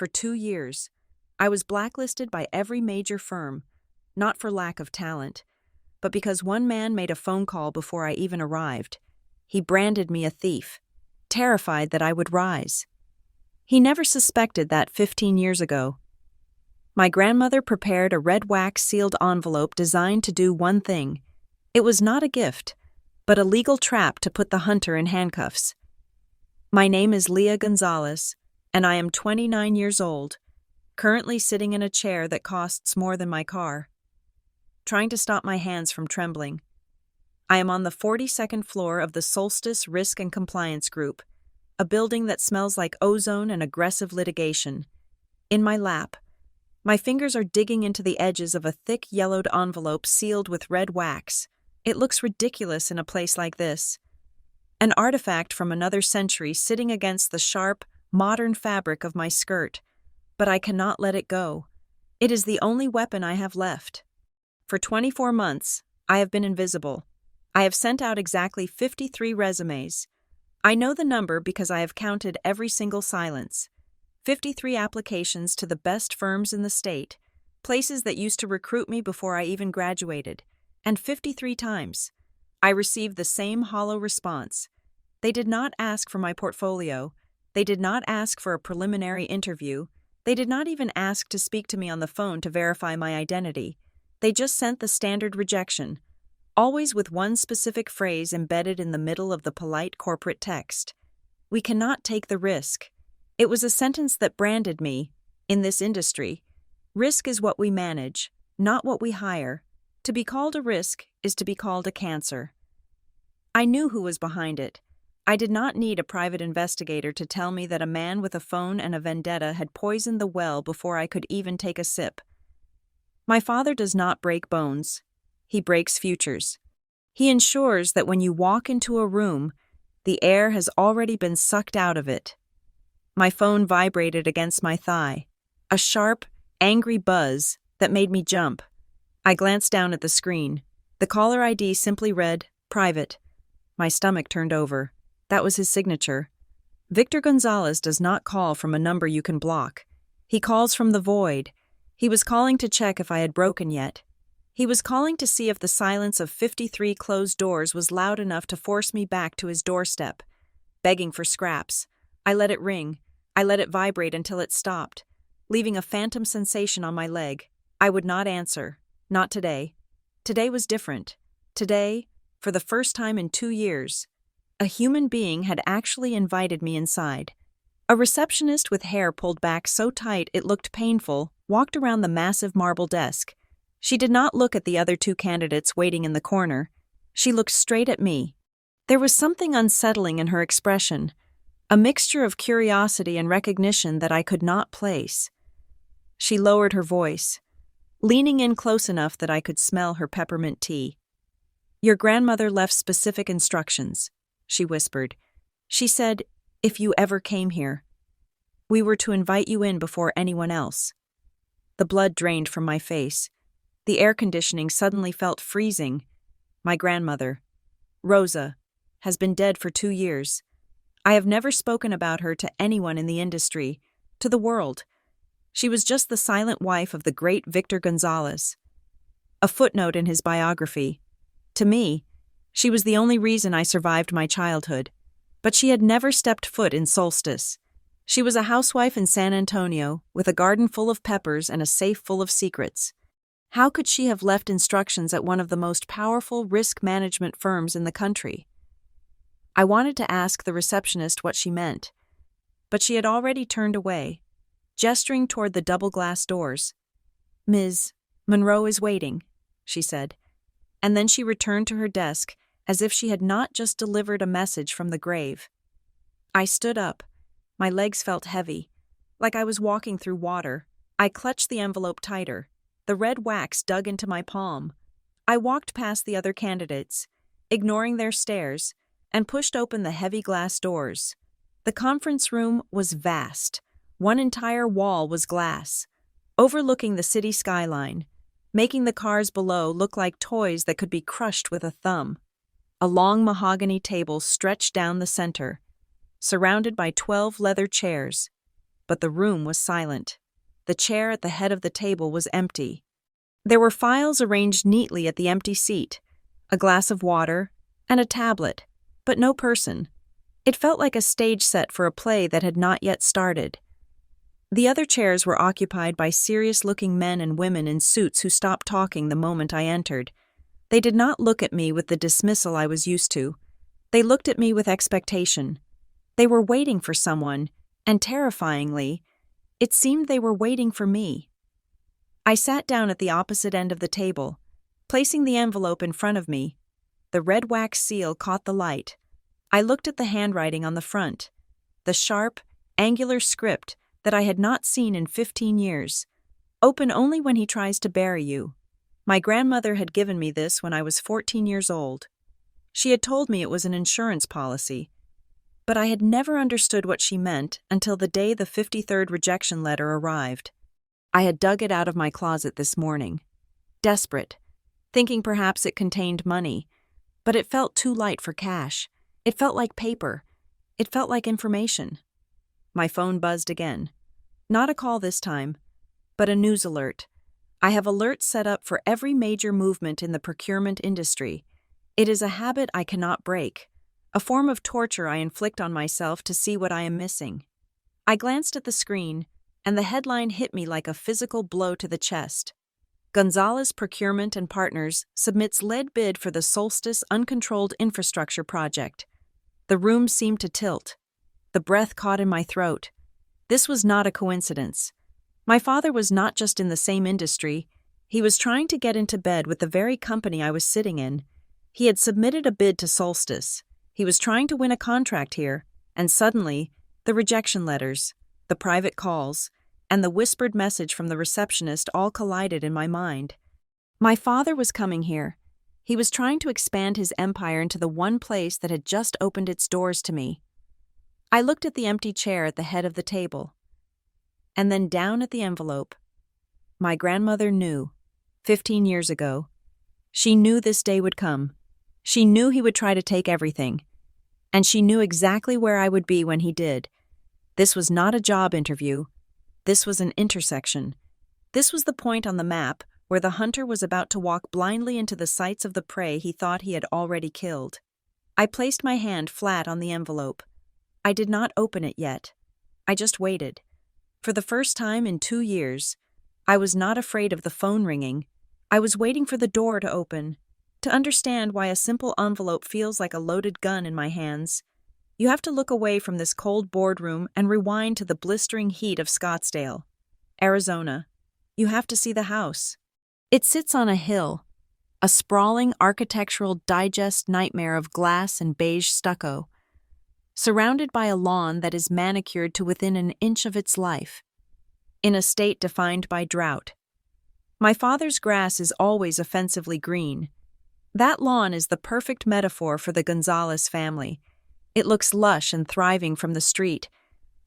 for 2 years. I was blacklisted by every major firm, not for lack of talent, but because one man made a phone call before I even arrived. He branded me a thief, terrified that I would rise. He never suspected that 15 years ago. My grandmother prepared a red wax-sealed envelope designed to do one thing. It was not a gift, but a legal trap to put the hunter in handcuffs. My name is Leah Gonzalez, and I am 29 years old, currently sitting in a chair that costs more than my car, trying to stop my hands from trembling. I am on the 42nd floor of the Solstice Risk and Compliance Group, a building that smells like ozone and aggressive litigation. In my lap, my fingers are digging into the edges of a thick yellowed envelope sealed with red wax. It looks ridiculous in a place like this. An artifact from another century sitting against the sharp, modern fabric of my skirt. But I cannot let it go. It is the only weapon I have left. For 24 months, I have been invisible. I have sent out exactly 53 resumes. I know the number because I have counted every single silence. 53 applications to the best firms in the state, places that used to recruit me before I even graduated, and 53 times, I received the same hollow response. They did not ask for my portfolio. They did not ask for a preliminary interview. They did not even ask to speak to me on the phone to verify my identity. They just sent the standard rejection, always with one specific phrase embedded in the middle of the polite corporate text. We cannot take the risk. It was a sentence that branded me, in this industry. Risk is what we manage, not what we hire. To be called a risk is to be called a cancer. I knew who was behind it. I did not need a private investigator to tell me that a man with a phone and a vendetta had poisoned the well before I could even take a sip. My father does not break bones. He breaks futures. He ensures that when you walk into a room, the air has already been sucked out of it. My phone vibrated against my thigh, a sharp, angry buzz that made me jump. I glanced down at the screen. The caller ID simply read, "Private." My stomach turned over. That was his signature. Victor Gonzalez does not call from a number you can block. He calls from the void. He was calling to check if I had broken yet. He was calling to see if the silence of 53 closed doors was loud enough to force me back to his doorstep, begging for scraps. I let it ring. I let it vibrate until it stopped, leaving a phantom sensation on my leg. I would not answer. Not today. Today was different. Today, for the first time in 2 years, a human being had actually invited me inside. A receptionist with hair pulled back so tight it looked painful walked around the massive marble desk. She did not look at the other 2 candidates waiting in the corner. She looked straight at me. There was something unsettling in her expression, a mixture of curiosity and recognition that I could not place. She lowered her voice, leaning in close enough that I could smell her peppermint tea. "Your grandmother left specific instructions," she whispered. "She said, if you ever came here, we were to invite you in before anyone else." The blood drained from my face. The air conditioning suddenly felt freezing. My grandmother, Rosa, has been dead for 2 years. I have never spoken about her to anyone in the industry, to the world. She was just the silent wife of the great Victor Gonzalez. A footnote in his biography. To me, she was the only reason I survived my childhood. But she had never stepped foot in Solstice. She was a housewife in San Antonio, with a garden full of peppers and a safe full of secrets. How could she have left instructions at one of the most powerful risk management firms in the country? I wanted to ask the receptionist what she meant, but she had already turned away, gesturing toward the double-glass doors. "Ms. Monroe is waiting," she said, and then she returned to her desk as if she had not just delivered a message from the grave. I stood up. My legs felt heavy, like I was walking through water. I clutched the envelope tighter. The red wax dug into my palm. I walked past the other candidates, ignoring their stares, and pushed open the heavy glass doors. The conference room was vast. One entire wall was glass, overlooking the city skyline, making the cars below look like toys that could be crushed with a thumb. A long mahogany table stretched down the center, surrounded by 12 leather chairs. but the room was silent. The chair at the head of the table was empty. There were files arranged neatly at the empty seat, a glass of water, and a tablet, but no person. It felt like a stage set for a play that had not yet started. The other chairs were occupied by serious-looking men and women in suits who stopped talking the moment I entered. They did not look at me with the dismissal I was used to. They looked at me with expectation. They were waiting for someone, and terrifyingly, it seemed they were waiting for me. I sat down at the opposite end of the table, placing the envelope in front of me. The red wax seal caught the light. I looked at the handwriting on the front, the sharp, angular script that I had not seen in 15 years. Open only when he tries to bury you. My grandmother had given me this when I was 14 years old. She had told me it was an insurance policy, but I had never understood what she meant until the day the 53rd rejection letter arrived. I had dug it out of my closet this morning, desperate, thinking perhaps it contained money, but it felt too light for cash. It felt like paper. It felt like information. My phone buzzed again. Not a call this time, but a news alert. I have alerts set up for every major movement in the procurement industry. It is a habit I cannot break, a form of torture I inflict on myself to see what I am missing. I glanced at the screen, and the headline hit me like a physical blow to the chest. Gonzalez Procurement and Partners submits lead bid for the Solstice Uncontrolled Infrastructure Project. The room seemed to tilt. The breath caught in my throat. This was not a coincidence. My father was not just in the same industry. He was trying to get into bed with the very company I was sitting in. He had submitted a bid to Solstice. He was trying to win a contract here, and suddenly, the rejection letters, the private calls, and the whispered message from the receptionist all collided in my mind. My father was coming here. He was trying to expand his empire into the one place that had just opened its doors to me. I looked at the empty chair at the head of the table, and then down at the envelope. My grandmother knew, 15 years ago. She knew this day would come. She knew he would try to take everything, and she knew exactly where I would be when he did. This was not a job interview. This was an intersection. This was the point on the map where the hunter was about to walk blindly into the sights of the prey he thought he had already killed. I placed my hand flat on the envelope. I did not open it yet. I just waited. For the first time in 2 years, I was not afraid of the phone ringing. I was waiting for the door to open, to understand why a simple envelope feels like a loaded gun in my hands. You have to look away from this cold boardroom and rewind to the blistering heat of Scottsdale, Arizona. You have to see the house. It sits on a hill, a sprawling architectural digest nightmare of glass and beige stucco, surrounded by a lawn that is manicured to within an inch of its life, in a state defined by drought. My father's grass is always offensively green. That lawn is the perfect metaphor for the Gonzalez family. It looks lush and thriving from the street,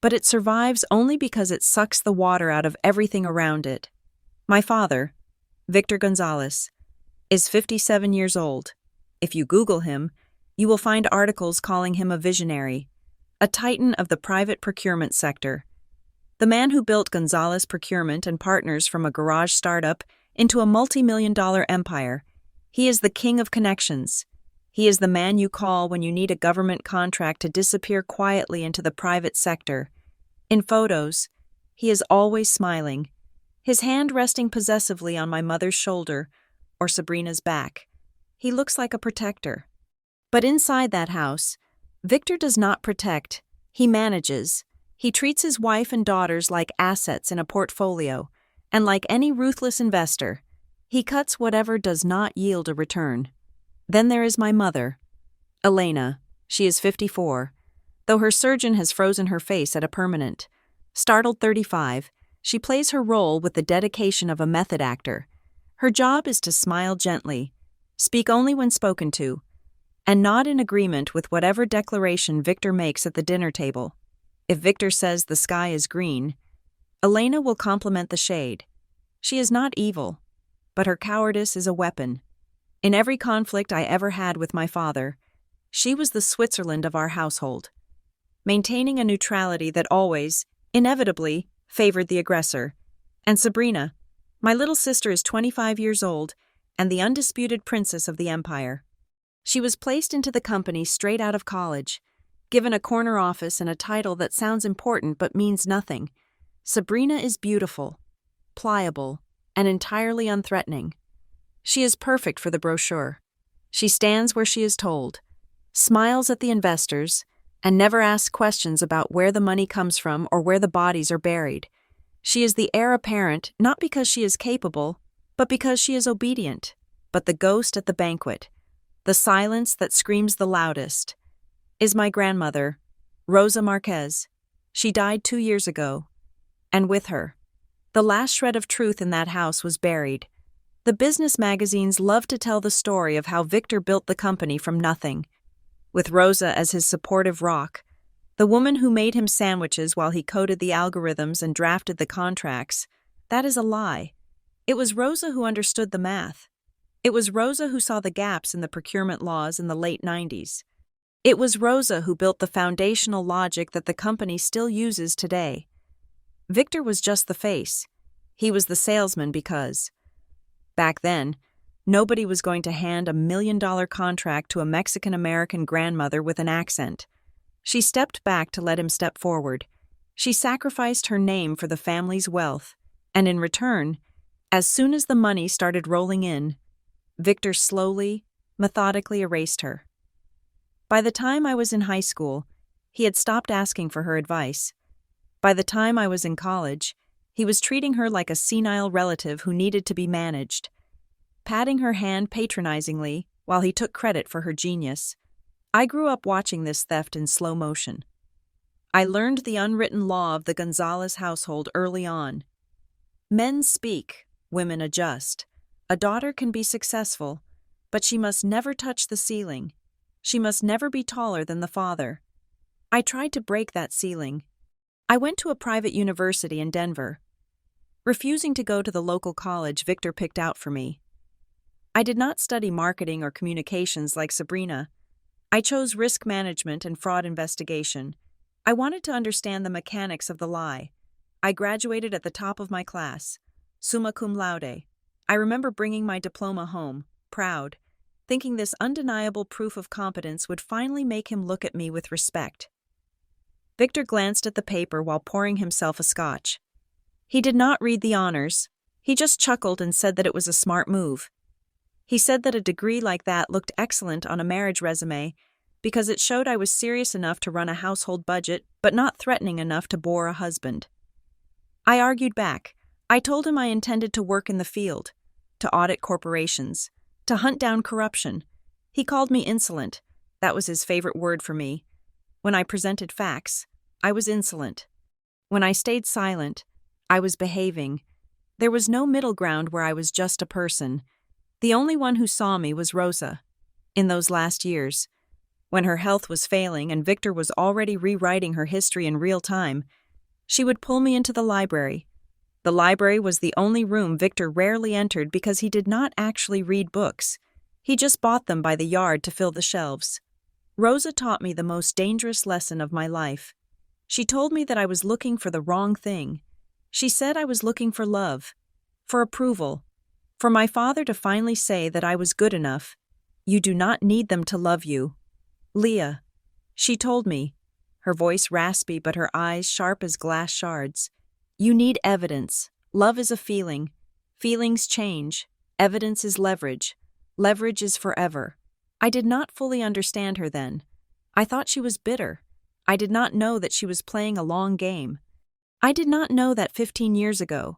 but it survives only because it sucks the water out of everything around it. My father, Victor Gonzalez, is 57 years old. If you Google him, you will find articles calling him a visionary, a titan of the private procurement sector. The man who built Gonzalez Procurement and Partners from a garage startup into a multi-million-dollar empire. He is the king of connections. He is the man you call when you need a government contract to disappear quietly into the private sector. In photos, he is always smiling, his hand resting possessively on my mother's shoulder or Sabrina's back. He looks like a protector. But inside that house, Victor does not protect, he manages. He treats his wife and daughters like assets in a portfolio, and like any ruthless investor, he cuts whatever does not yield a return. Then there is my mother, Elena. She is 54, though her surgeon has frozen her face at a permanent. Startled 35, she plays her role with the dedication of a method actor. Her job is to smile gently, speak only when spoken to, and nod in agreement with whatever declaration Victor makes at the dinner table. If Victor says the sky is green, Elena will compliment the shade. She is not evil, but her cowardice is a weapon. In every conflict I ever had with my father, she was the Switzerland of our household, maintaining a neutrality that always, inevitably, favored the aggressor. And Sabrina, my little sister, is 25 years old and the undisputed princess of the empire. She was placed into the company straight out of college, given a corner office and a title that sounds important but means nothing. Sabrina is beautiful, pliable, and entirely unthreatening. She is perfect for the brochure. She stands where she is told, smiles at the investors, and never asks questions about where the money comes from or where the bodies are buried. She is the heir apparent not because she is capable, but because she is obedient. But the ghost at the banquet, the silence that screams the loudest, is my grandmother, Rosa Marquez. She died 2 years ago. And with her, the last shred of truth in that house was buried. The business magazines love to tell the story of how Victor built the company from nothing, with Rosa as his supportive rock, the woman who made him sandwiches while he coded the algorithms and drafted the contracts. That is a lie. It was Rosa who understood the math. It was Rosa who saw the gaps in the procurement laws in the late 90s. It was Rosa who built the foundational logic that the company still uses today. Victor was just the face. He was the salesman because, back then, nobody was going to hand $1 million contract to a Mexican-American grandmother with an accent. She stepped back to let him step forward. She sacrificed her name for the family's wealth, and in return, as soon as the money started rolling in, Victor slowly, methodically erased her. By the time I was in high school, he had stopped asking for her advice. By the time I was in college, he was treating her like a senile relative who needed to be managed, patting her hand patronizingly while he took credit for her genius. I grew up watching this theft in slow motion. I learned the unwritten law of the Gonzalez household early on. Men speak, women adjust. A daughter can be successful, but she must never touch the ceiling. She must never be taller than the father. I tried to break that ceiling. I went to a private university in Denver, refusing to go to the local college Victor picked out for me. I did not study marketing or communications like Sabrina. I chose risk management and fraud investigation. I wanted to understand the mechanics of the lie. I graduated at the top of my class, summa cum laude. I remember bringing my diploma home, proud, thinking this undeniable proof of competence would finally make him look at me with respect. Victor glanced at the paper while pouring himself a scotch. He did not read the honors. He just chuckled and said that it was a smart move. He said that a degree like that looked excellent on a marriage resume because it showed I was serious enough to run a household budget but not threatening enough to bore a husband. I argued back. I told him I intended to work in the field, to audit corporations, to hunt down corruption. He called me insolent. That was his favorite word for me. When I presented facts, I was insolent. When I stayed silent, I was behaving. There was no middle ground where I was just a person. The only one who saw me was Rosa. In those last years, when her health was failing and Victor was already rewriting her history in real time, she would pull me into the library. The library was the only room Victor rarely entered because he did not actually read books. He just bought them by the yard to fill the shelves. Rosa taught me the most dangerous lesson of my life. She told me that I was looking for the wrong thing. She said I was looking for love, for approval, for my father to finally say that I was good enough. You do not need them to love you. Leah, she told me, her voice raspy but her eyes sharp as glass shards. You need evidence. Love is a feeling. Feelings change. Evidence is leverage. Leverage is forever. I did not fully understand her then. I thought she was bitter. I did not know that she was playing a long game. I did not know that 15 years ago.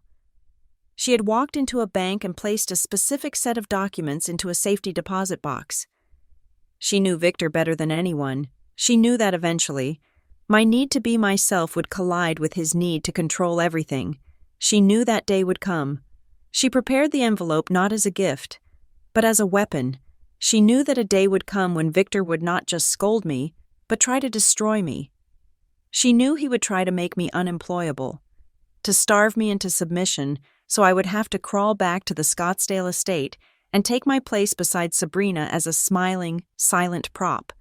She had walked into a bank and placed a specific set of documents into a safety deposit box. She knew Victor better than anyone. She knew that eventually, my need to be myself would collide with his need to control everything. She knew that day would come. She prepared the envelope not as a gift, but as a weapon. She knew that a day would come when Victor would not just scold me, but try to destroy me. She knew he would try to make me unemployable, to starve me into submission so I would have to crawl back to the Scottsdale estate and take my place beside Sabrina as a smiling, silent prop.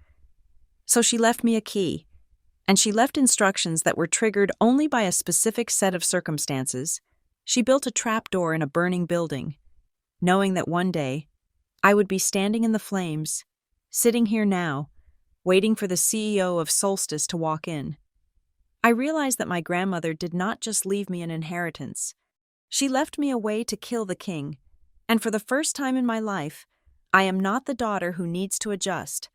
So she left me a key, and she left instructions that were triggered only by a specific set of circumstances. She built a trapdoor in a burning building, knowing that one day I would be standing in the flames, sitting here now, waiting for the CEO of Solstice to walk in. I realized that my grandmother did not just leave me an inheritance. She left me a way to kill the king, and for the first time in my life, I am not the daughter who needs to adjust.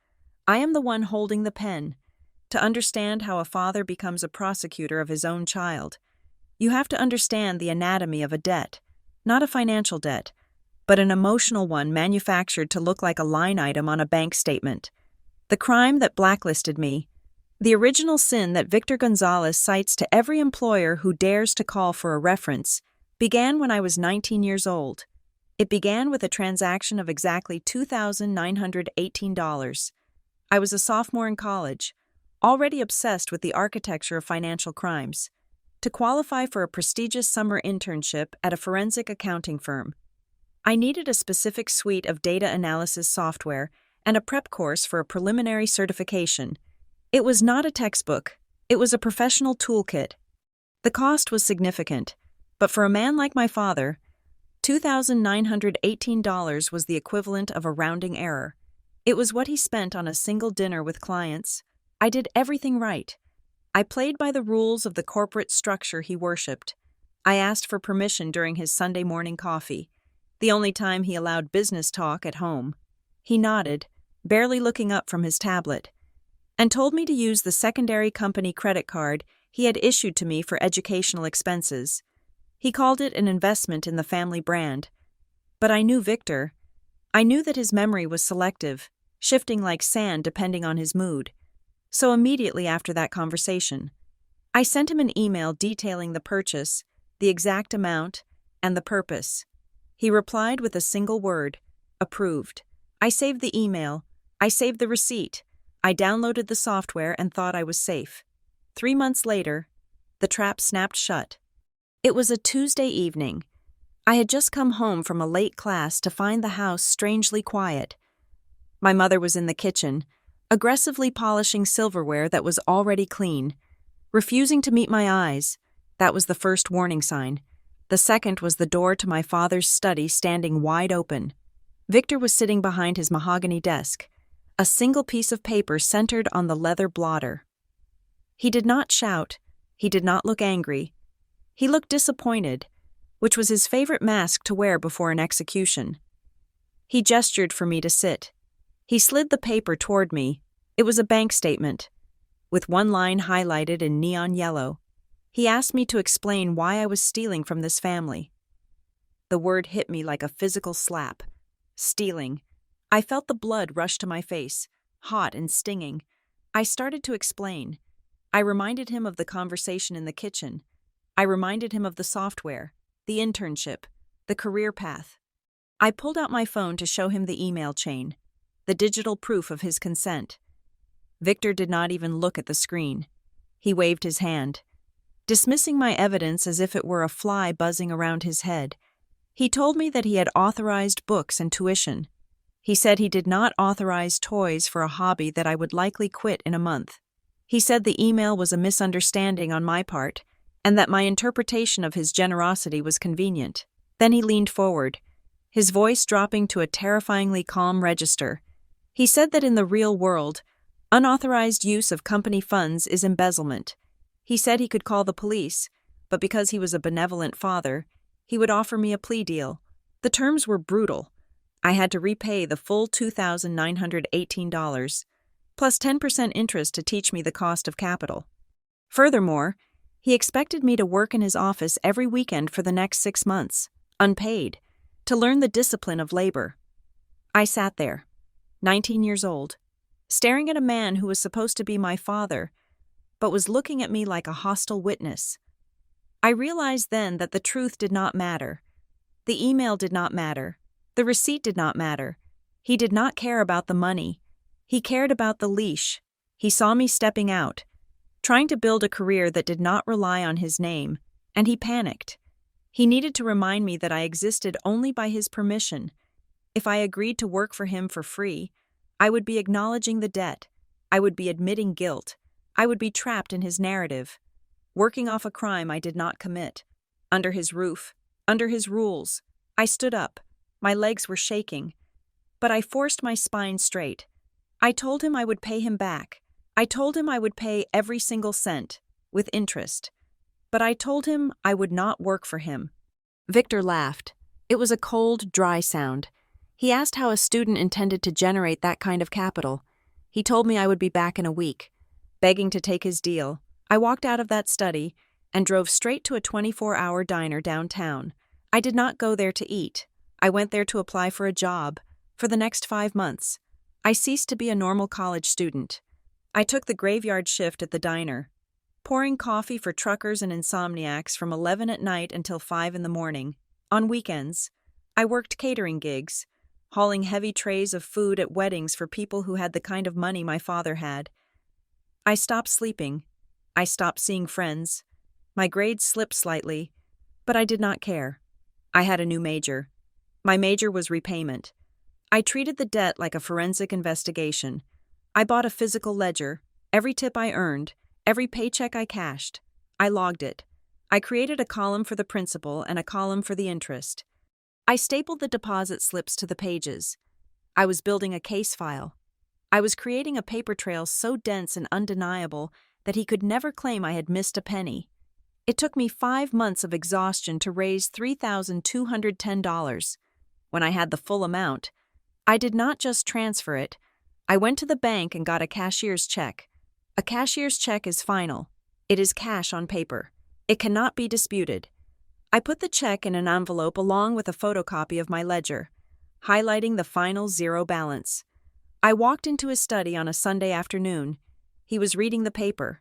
I am the one holding the pen. To understand how a father becomes a prosecutor of his own child, you have to understand the anatomy of a debt, not a financial debt, but an emotional one manufactured to look like a line item on a bank statement. The crime that blacklisted me, the original sin that Victor Gonzalez cites to every employer who dares to call for a reference, began when I was 19 years old. It began with a transaction of exactly $2,918. I was a sophomore in college, already obsessed with the architecture of financial crimes, to qualify for a prestigious summer internship at a forensic accounting firm. I needed a specific suite of data analysis software and a prep course for a preliminary certification. It was not a textbook, it was a professional toolkit. The cost was significant, but for a man like my father, $2,918 was the equivalent of a rounding error. It was what he spent on a single dinner with clients. I did everything right. I played by the rules of the corporate structure he worshipped. I asked for permission during his Sunday morning coffee, the only time he allowed business talk at home. He nodded, barely looking up from his tablet, and told me to use the secondary company credit card he had issued to me for educational expenses. He called it an investment in the family brand. But I knew Victor. I knew that his memory was selective, shifting like sand depending on his mood. So immediately after that conversation, I sent him an email detailing the purchase, the exact amount, and the purpose. He replied with a single word: approved. I saved the email. I saved the receipt. I downloaded the software and thought I was safe. 3 months later, the trap snapped shut. It was a Tuesday evening. I had just come home from a late class to find the house strangely quiet. My mother was in the kitchen, aggressively polishing silverware that was already clean, refusing to meet my eyes. That was the first warning sign. The second was the door to my father's study standing wide open. Victor was sitting behind his mahogany desk, a single piece of paper centered on the leather blotter. He did not shout. He did not look angry. He looked disappointed, which was his favorite mask to wear before an execution. He gestured for me to sit. He slid the paper toward me. It was a bank statement, with one line highlighted in neon yellow. He asked me to explain why I was stealing from this family. The word hit me like a physical slap. Stealing. I felt the blood rush to my face, hot and stinging. I started to explain. I reminded him of the conversation in the kitchen. I reminded him of the software, the internship, the career path. I pulled out my phone to show him the email chain, the digital proof of his consent. Victor did not even look at the screen. He waved his hand, dismissing my evidence as if it were a fly buzzing around his head. He told me that he had authorized books and tuition. He said he did not authorize toys for a hobby that I would likely quit in a month. He said the email was a misunderstanding on my part, and that my interpretation of his generosity was convenient. Then he leaned forward, his voice dropping to a terrifyingly calm register. He said that in the real world, unauthorized use of company funds is embezzlement. He said he could call the police, but because he was a benevolent father, he would offer me a plea deal. The terms were brutal. I had to repay the full $2,918, plus 10% interest to teach me the cost of capital. Furthermore, he expected me to work in his office every weekend for the next 6 months, unpaid, to learn the discipline of labor. I sat there, 19 years old, staring at a man who was supposed to be my father, but was looking at me like a hostile witness. I realized then that the truth did not matter. The email did not matter. The receipt did not matter. He did not care about the money. He cared about the leash. He saw me stepping out, trying to build a career that did not rely on his name, and he panicked. He needed to remind me that I existed only by his permission. If I agreed to work for him for free, I would be acknowledging the debt. I would be admitting guilt. I would be trapped in his narrative, working off a crime I did not commit. Under his roof, under his rules, I stood up. My legs were shaking, but I forced my spine straight. I told him I would pay him back. I told him I would pay every single cent, with interest. But I told him I would not work for him. Victor laughed. It was a cold, dry sound. He asked how a student intended to generate that kind of capital. He told me I would be back in a week. Begging to take his deal, I walked out of that study and drove straight to a 24-hour diner downtown. I did not go there to eat. I went there to apply for a job. For the next 5 months, I ceased to be a normal college student. I took the graveyard shift at the diner, pouring coffee for truckers and insomniacs from 11 at night until 5 in the morning. On weekends, I worked catering gigs, hauling heavy trays of food at weddings for people who had the kind of money my father had. I stopped sleeping. I stopped seeing friends. My grades slipped slightly, but I did not care. I had a new major. My major was repayment. I treated the debt like a forensic investigation. I bought a physical ledger. Every tip I earned, every paycheck I cashed, I logged it. I created a column for the principal and a column for the interest. I stapled the deposit slips to the pages. I was building a case file. I was creating a paper trail so dense and undeniable that he could never claim I had missed a penny. It took me 5 months of exhaustion to raise $3,210. When I had the full amount, I did not just transfer it. I went to the bank and got a cashier's check. A cashier's check is final. It is cash on paper. It cannot be disputed. I put the check in an envelope along with a photocopy of my ledger, highlighting the final zero balance. I walked into his study on a Sunday afternoon. He was reading the paper.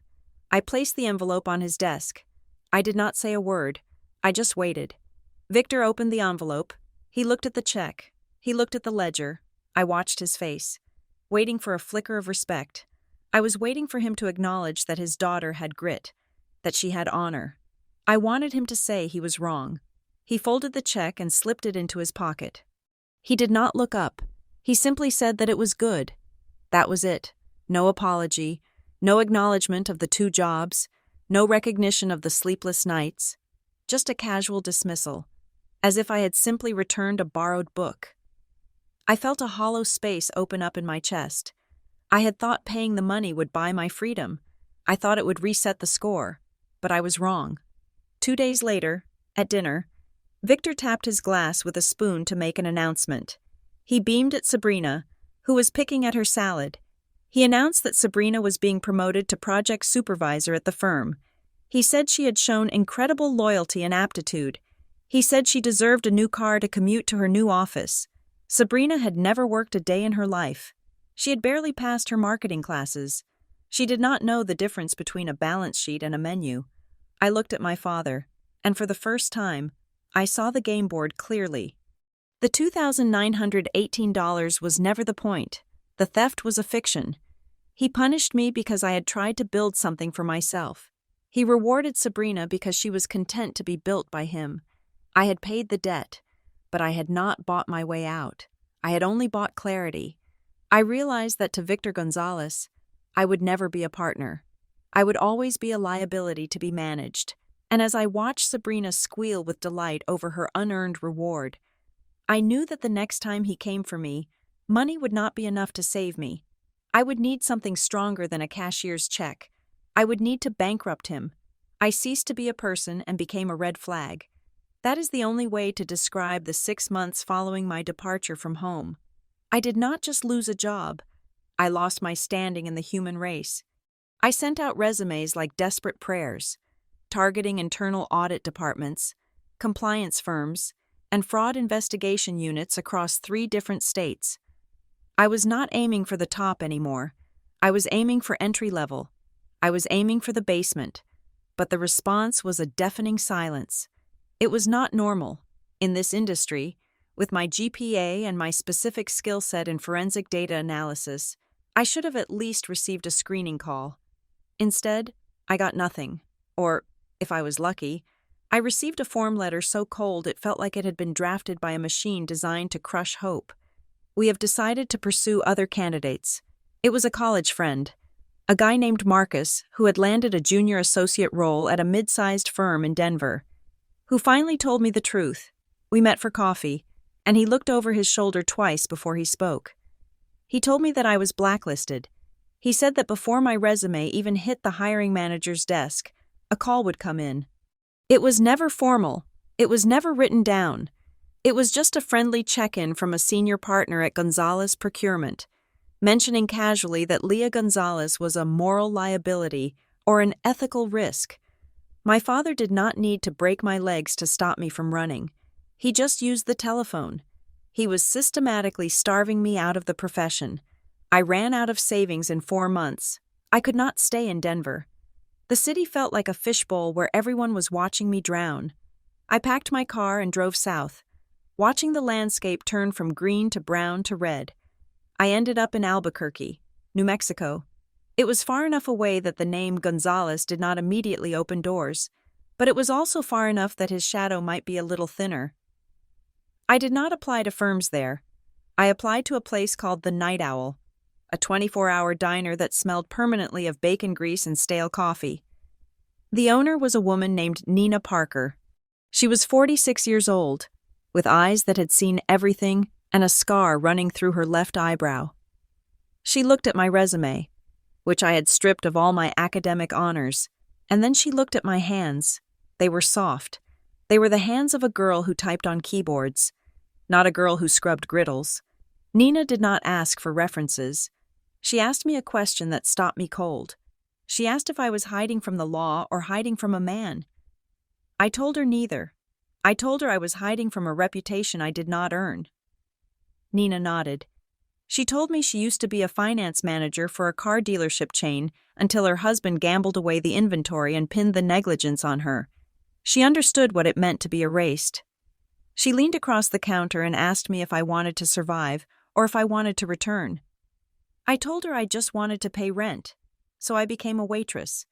I placed the envelope on his desk. I did not say a word. I just waited. Victor opened the envelope. He looked at the check. He looked at the ledger. I watched his face, waiting for a flicker of respect. I was waiting for him to acknowledge that his daughter had grit, that she had honor. I wanted him to say he was wrong. He folded the check and slipped it into his pocket. He did not look up. He simply said that it was good. That was it. No apology, no acknowledgement of the 2 jobs, no recognition of the sleepless nights, just a casual dismissal, as if I had simply returned a borrowed book. I felt a hollow space open up in my chest. I had thought paying the money would buy my freedom. I thought it would reset the score, but I was wrong. 2 days later, at dinner, Victor tapped his glass with a spoon to make an announcement. He beamed at Sabrina, who was picking at her salad. He announced that Sabrina was being promoted to project supervisor at the firm. He said she had shown incredible loyalty and aptitude. He said she deserved a new car to commute to her new office. Sabrina had never worked a day in her life. She had barely passed her marketing classes. She did not know the difference between a balance sheet and a menu. I looked at my father, and for the first time, I saw the game board clearly. The $2,918 was never the point. The theft was a fiction. He punished me because I had tried to build something for myself. He rewarded Sabrina because she was content to be built by him. I had paid the debt, but I had not bought my way out. I had only bought clarity. I realized that to Victor Gonzalez, I would never be a partner. I would always be a liability to be managed. And as I watched Sabrina squeal with delight over her unearned reward, I knew that the next time he came for me, money would not be enough to save me. I would need something stronger than a cashier's check. I would need to bankrupt him. I ceased to be a person and became a red flag. That is the only way to describe the 6 months following my departure from home. I did not just lose a job. I lost my standing in the human race. I sent out resumes like desperate prayers, targeting internal audit departments, compliance firms, and fraud investigation units across 3 different states. I was not aiming for the top anymore. I was aiming for entry level. I was aiming for the basement. But the response was a deafening silence. It was not normal. In this industry, with my GPA and my specific skill set in forensic data analysis, I should have at least received a screening call. Instead, I got nothing. Or, if I was lucky, I received a form letter so cold it felt like it had been drafted by a machine designed to crush hope. We have decided to pursue other candidates. It was a college friend. a guy named Marcus who had landed a junior associate role at a mid-sized firm in Denver, who finally told me the truth. We met for coffee, and he looked over his shoulder twice before he spoke. He told me that I was blacklisted. He said that before my resume even hit the hiring manager's desk, a call would come in. It was never formal. It was never written down. It was just a friendly check-in from a senior partner at Gonzalez Procurement, mentioning casually that Leah Gonzalez was a moral liability or an ethical risk. My father did not need to break my legs to stop me from running. He just used the telephone. He was systematically starving me out of the profession. I ran out of savings in 4 months. I could not stay in Denver. The city felt like a fishbowl where everyone was watching me drown. I packed my car and drove south, watching the landscape turn from green to brown to red. I ended up in Albuquerque, New Mexico. It was far enough away that the name Gonzalez did not immediately open doors, but it was also far enough that his shadow might be a little thinner. I did not apply to firms there. I applied to a place called the Night Owl, a 24-hour diner that smelled permanently of bacon grease and stale coffee. The owner was a woman named Nina Parker. She was 46 years old, with eyes that had seen everything and a scar running through her left eyebrow. She looked at my resume, which I had stripped of all my academic honors, and then she looked at my hands. They were soft. They were the hands of a girl who typed on keyboards, not a girl who scrubbed griddles. Nina did not ask for references. She asked me a question that stopped me cold. She asked if I was hiding from the law or hiding from a man. I told her neither. I told her I was hiding from a reputation I did not earn. Nina nodded. She told me she used to be a finance manager for a car dealership chain until her husband gambled away the inventory and pinned the negligence on her. She understood what it meant to be erased. She leaned across the counter and asked me if I wanted to survive or if I wanted to return. I told her I just wanted to pay rent, so I became a waitress.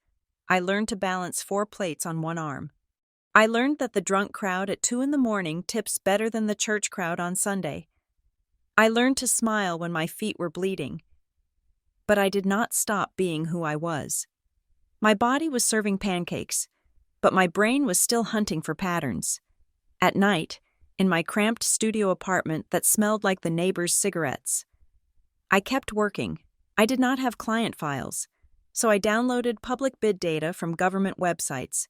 I learned to balance 4 plates on one arm. I learned that the drunk crowd at 2 a.m. tips better than the church crowd on Sunday. I learned to smile when my feet were bleeding. But I did not stop being who I was. My body was serving pancakes, but my brain was still hunting for patterns. At night, in my cramped studio apartment that smelled like the neighbors' cigarettes, I kept working. I did not have client files, so I downloaded public bid data from government websites.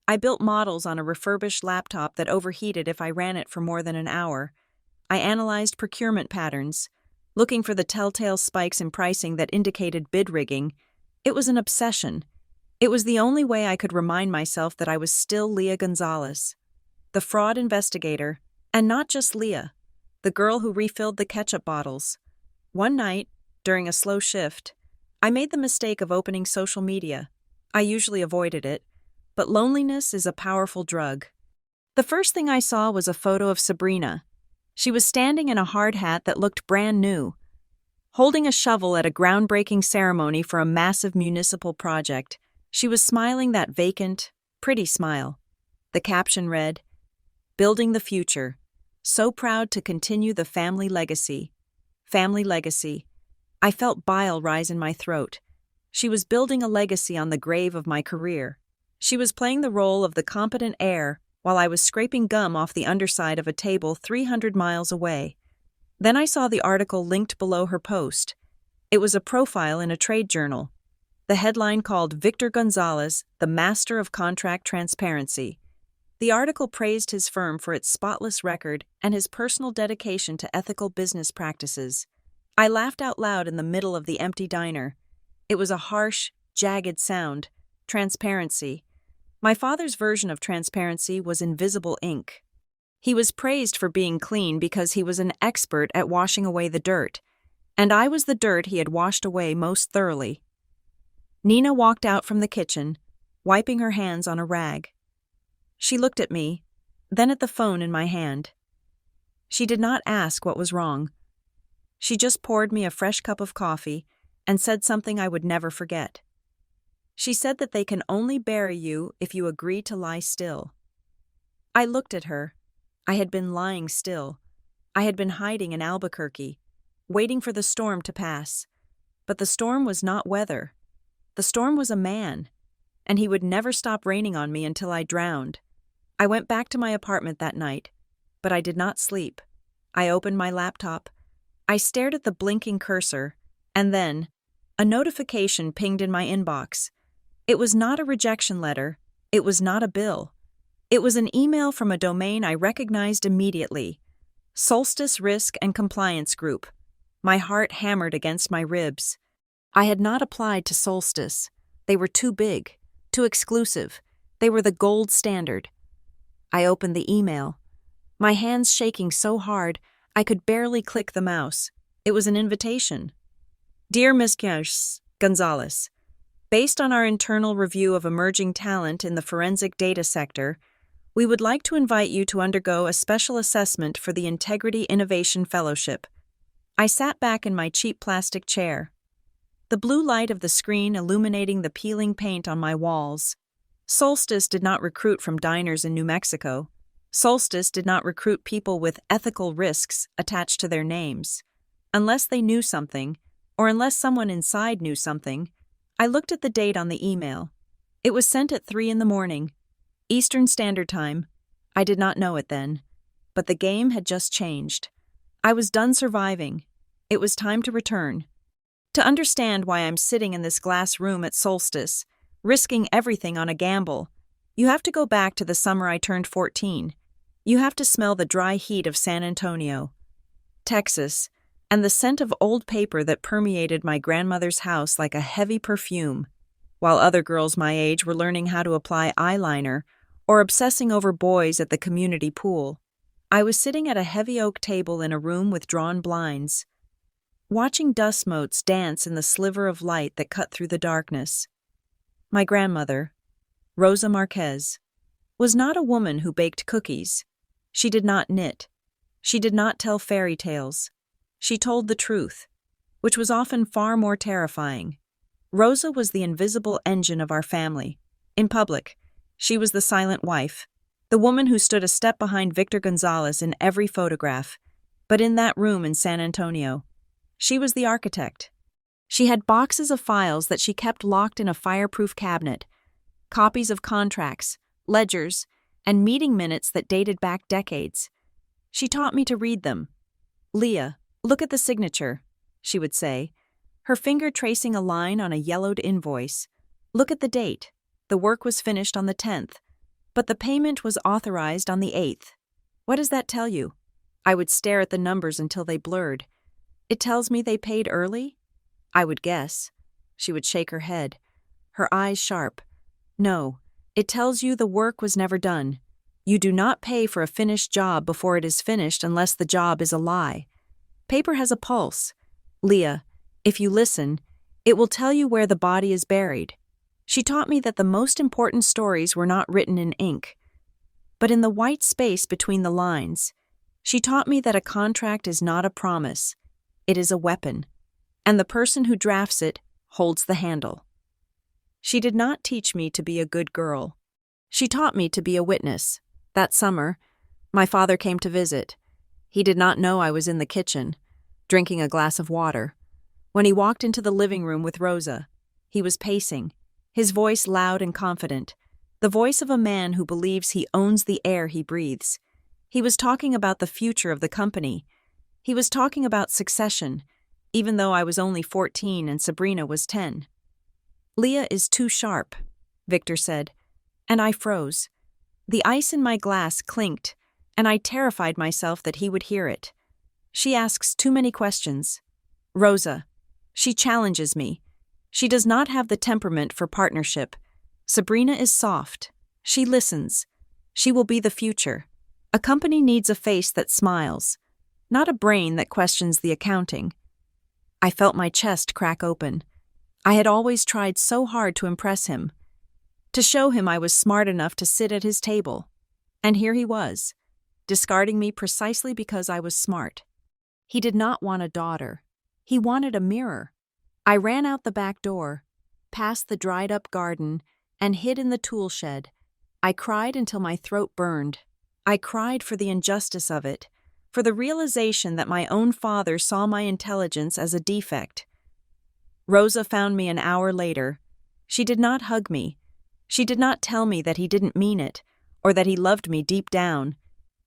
I built models on a refurbished laptop that overheated if I ran it for more than an hour. I analyzed procurement patterns, looking for the telltale spikes in pricing that indicated bid rigging. It was an obsession. It was the only way I could remind myself that I was still Leah Gonzalez, the fraud investigator, and not just Leah, the girl who refilled the ketchup bottles. One night, during a slow shift, I made the mistake of opening social media. I usually avoided it, but loneliness is a powerful drug. The first thing I saw was a photo of Sabrina. She was standing in a hard hat that looked brand new, holding a shovel at a groundbreaking ceremony for a massive municipal project. She was smiling that vacant, pretty smile. The caption read, "Building the future. So proud to continue the family legacy." Family legacy. I felt bile rise in my throat. She was building a legacy on the grave of my career. She was playing the role of the competent heir while I was scraping gum off the underside of a table 300 miles away. Then I saw the article linked below her post. It was a profile in a trade journal. The headline called "Victor Gonzalez, the Master of Contract Transparency." The article praised his firm for its spotless record and his personal dedication to ethical business practices. I laughed out loud in the middle of the empty diner. It was a harsh, jagged sound. Transparency. My father's version of transparency was invisible ink. He was praised for being clean because he was an expert at washing away the dirt, and I was the dirt he had washed away most thoroughly. Nina walked out from the kitchen, wiping her hands on a rag. She looked at me, then at the phone in my hand. She did not ask what was wrong. She just poured me a fresh cup of coffee and said something I would never forget. She said that they can only bury you if you agree to lie still. I looked at her. I had been lying still. I had been hiding in Albuquerque, waiting for the storm to pass. But the storm was not weather. The storm was a man, and he would never stop raining on me until I drowned. I went back to my apartment that night, but I did not sleep. I opened my laptop. I stared at the blinking cursor, and then a notification pinged in my inbox. It was not a rejection letter. It was not a bill. It was an email from a domain I recognized immediately. Solstice Risk and Compliance Group. My heart hammered against my ribs. I had not applied to Solstice. They were too big, too exclusive. They were the gold standard. I opened the email, my hands shaking so hard I could barely click the mouse. It was an invitation. Dear Ms. Gonzalez, based on our internal review of emerging talent in the forensic data sector, we would like to invite you to undergo a special assessment for the Integrity Innovation Fellowship. I sat back in my cheap plastic chair, the blue light of the screen illuminating the peeling paint on my walls. Solstice did not recruit from diners in New Mexico. Solstice did not recruit people with ethical risks attached to their names. Unless they knew something, or unless someone inside knew something. I looked at the date on the email. It was sent at 3 a.m, Eastern Standard Time. I did not know it then, but the game had just changed. I was done surviving. It was time to return. To understand why I'm sitting in this glass room at Solstice, risking everything on a gamble, you have to go back to the summer I turned 14. You have to smell the dry heat of San Antonio, Texas, and the scent of old paper that permeated my grandmother's house like a heavy perfume, while other girls my age were learning how to apply eyeliner or obsessing over boys at the community pool. I was sitting at a heavy oak table in a room with drawn blinds, watching dust motes dance in the sliver of light that cut through the darkness. My grandmother, Rosa Marquez, was not a woman who baked cookies. She did not knit. She did not tell fairy tales. She told the truth, which was often far more terrifying. Rosa was the invisible engine of our family. In public, she was the silent wife, the woman who stood a step behind Victor Gonzalez in every photograph. But in that room in San Antonio, she was the architect. She had boxes of files that she kept locked in a fireproof cabinet, copies of contracts, ledgers, and meeting minutes that dated back decades. She taught me to read them. "Leah, look at the signature," she would say, her finger tracing a line on a yellowed invoice. "Look at the date. The work was finished on the 10th, but the payment was authorized on the 8th. What does that tell you?" I would stare at the numbers until they blurred. "It tells me they paid early?" I would guess. She would shake her head, her eyes sharp. "No, it tells you the work was never done. You do not pay for a finished job before it is finished unless the job is a lie. Paper has a pulse. Leah, if you listen, it will tell you where the body is buried." She taught me that the most important stories were not written in ink, but in the white space between the lines. She taught me that a contract is not a promise. It is a weapon, and the person who drafts it holds the handle. She did not teach me to be a good girl. She taught me to be a witness. That summer, my father came to visit. He did not know I was in the kitchen, drinking a glass of water. When he walked into the living room with Rosa, he was pacing, his voice loud and confident, the voice of a man who believes he owns the air he breathes. He was talking about the future of the company. He was talking about succession, even though I was only 14 and Sabrina was 10. "Leah is too sharp," Victor said, and I froze. The ice in my glass clinked, and I terrified myself that he would hear it. "She asks too many questions. Rosa, she challenges me. She does not have the temperament for partnership. Sabrina is soft. She listens. She will be the future. A company needs a face that smiles, not a brain that questions the accounting." I felt my chest crack open. I had always tried so hard to impress him, to show him I was smart enough to sit at his table. And here he was, discarding me precisely because I was smart. He did not want a daughter. He wanted a mirror. I ran out the back door, past the dried-up garden, and hid in the tool shed. I cried until my throat burned. I cried for the injustice of it, for the realization that my own father saw my intelligence as a defect. Rosa found me an hour later, She did not hug me. She did not tell me that he didn't mean it, or that he loved me deep down.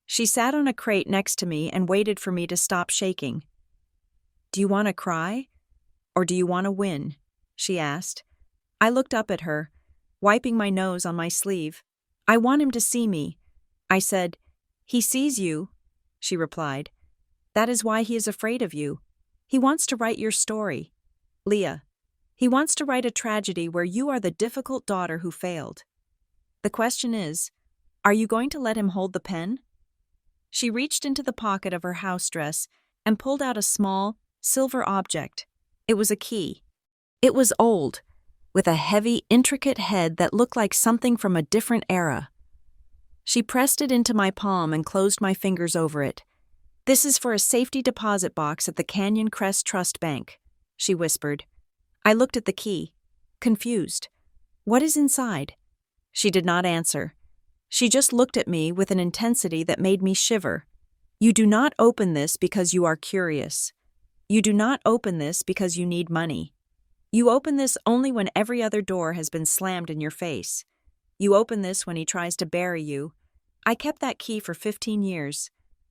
She sat on a crate next to me and waited for me to stop shaking. "Do you want to cry? Or do you want to win?" she asked. I looked up at her, wiping my nose on my sleeve. "I want him to see me." I said. "He sees you," she replied. "That is why he is afraid of you. He wants to write your story. Leah. He wants to write a tragedy where you are the difficult daughter who failed. The question is, are you going to let him hold the pen?" She reached into the pocket of her house dress and pulled out a small, silver object. It was a key. It was old, with a heavy, intricate head that looked like something from a different era. She pressed it into my palm and closed my fingers over it. "This is for a safety deposit box at the Canyon Crest Trust Bank," she whispered. I looked at the key, confused. "What is inside?" She did not answer. She just looked at me with an intensity that made me shiver. "You do not open this because you are curious. You do not open this because you need money. You open this only when every other door has been slammed in your face. You open this when he tries to bury you. I kept that key for 15 years.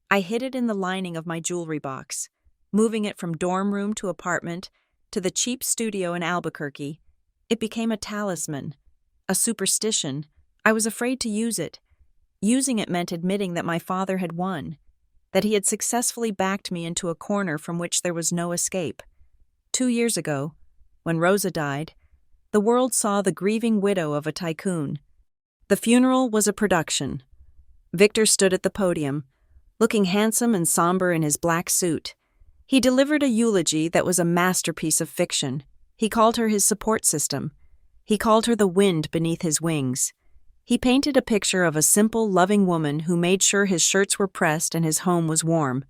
I hid it in the lining of my jewelry box, moving it from dorm room to apartment to the cheap studio in Albuquerque. It became a talisman, a superstition. I was afraid to use it. Using it meant admitting that my father had won, that he had successfully backed me into a corner from which there was no escape. 2 years ago, when Rosa died, the world saw the grieving widow of a tycoon. The funeral was a production. Victor stood at the podium, looking handsome and somber in his black suit. He delivered a eulogy that was a masterpiece of fiction. He called her his support system. He called her the wind beneath his wings. He painted a picture of a simple, loving woman who made sure his shirts were pressed and his home was warm.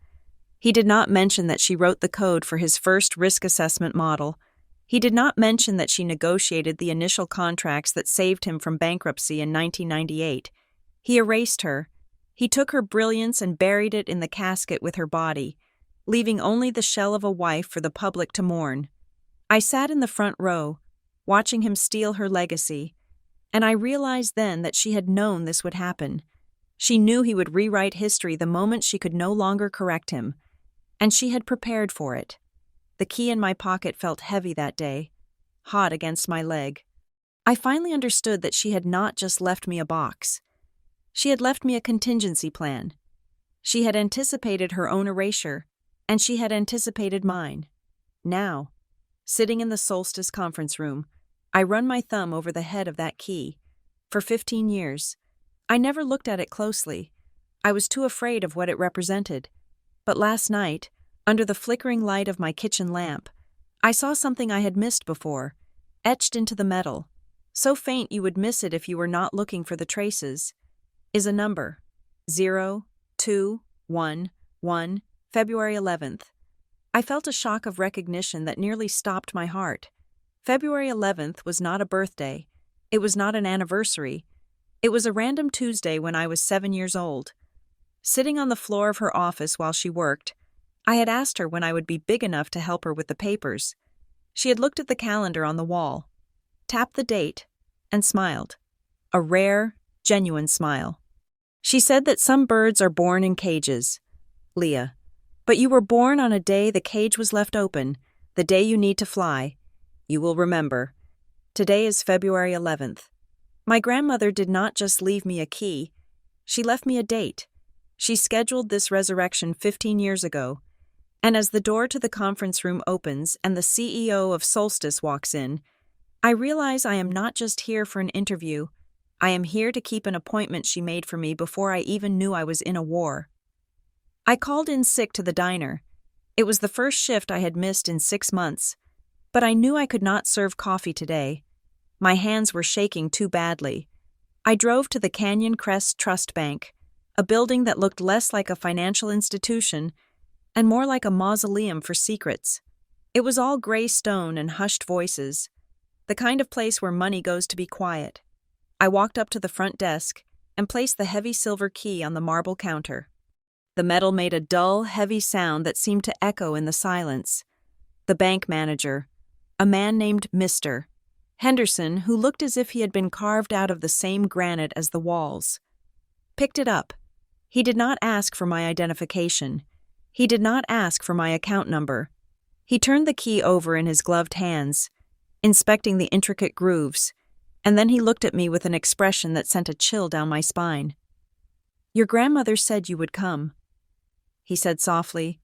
He did not mention that she wrote the code for his first risk assessment model. He did not mention that she negotiated the initial contracts that saved him from bankruptcy in 1998. He erased her. He took her brilliance and buried it in the casket with her body, leaving only the shell of a wife for the public to mourn. I sat in the front row, watching him steal her legacy, and I realized then that she had known this would happen. She knew he would rewrite history the moment she could no longer correct him, and she had prepared for it. The key in my pocket felt heavy that day, hot against my leg. I finally understood that she had not just left me a box. She had left me a contingency plan. She had anticipated her own erasure, and she had anticipated mine. Now, sitting in the Solstice conference room, I run my thumb over the head of that key. For 15 years, I never looked at it closely. I was too afraid of what it represented. But last night, under the flickering light of my kitchen lamp, I saw something I had missed before, etched into the metal, so faint you would miss it if you were not looking for the traces, is a number. 0211, February 11th. I felt a shock of recognition that nearly stopped my heart. February 11th was not a birthday. It was not an anniversary. It was a random Tuesday when I was 7 years old. Sitting on the floor of her office while she worked, I had asked her when I would be big enough to help her with the papers. She had looked at the calendar on the wall, tapped the date, and smiled. A rare, genuine smile. She said that some birds are born in cages. Leah, but you were born on a day the cage was left open, the day you need to fly. You will remember. Today is February 11th. My grandmother did not just leave me a key. She left me a date. She scheduled this resurrection 15 years ago. And as the door to the conference room opens and the CEO of Solstice walks in, I realize I am not just here for an interview. I am here to keep an appointment she made for me before I even knew I was in a war. I called in sick to the diner. It was the first shift I had missed in 6 months, but I knew I could not serve coffee today. My hands were shaking too badly. I drove to the Canyon Crest Trust Bank, a building that looked less like a financial institution and more like a mausoleum for secrets. It was all gray stone and hushed voices, the kind of place where money goes to be quiet. I walked up to the front desk and placed the heavy silver key on the marble counter. The metal made a dull, heavy sound that seemed to echo in the silence. The bank manager, a man named Mr., Henderson, who looked as if he had been carved out of the same granite as the walls, picked it up. He did not ask for my identification. He did not ask for my account number. He turned the key over in his gloved hands, inspecting the intricate grooves, and then he looked at me with an expression that sent a chill down my spine. "Your grandmother said you would come," he said softly.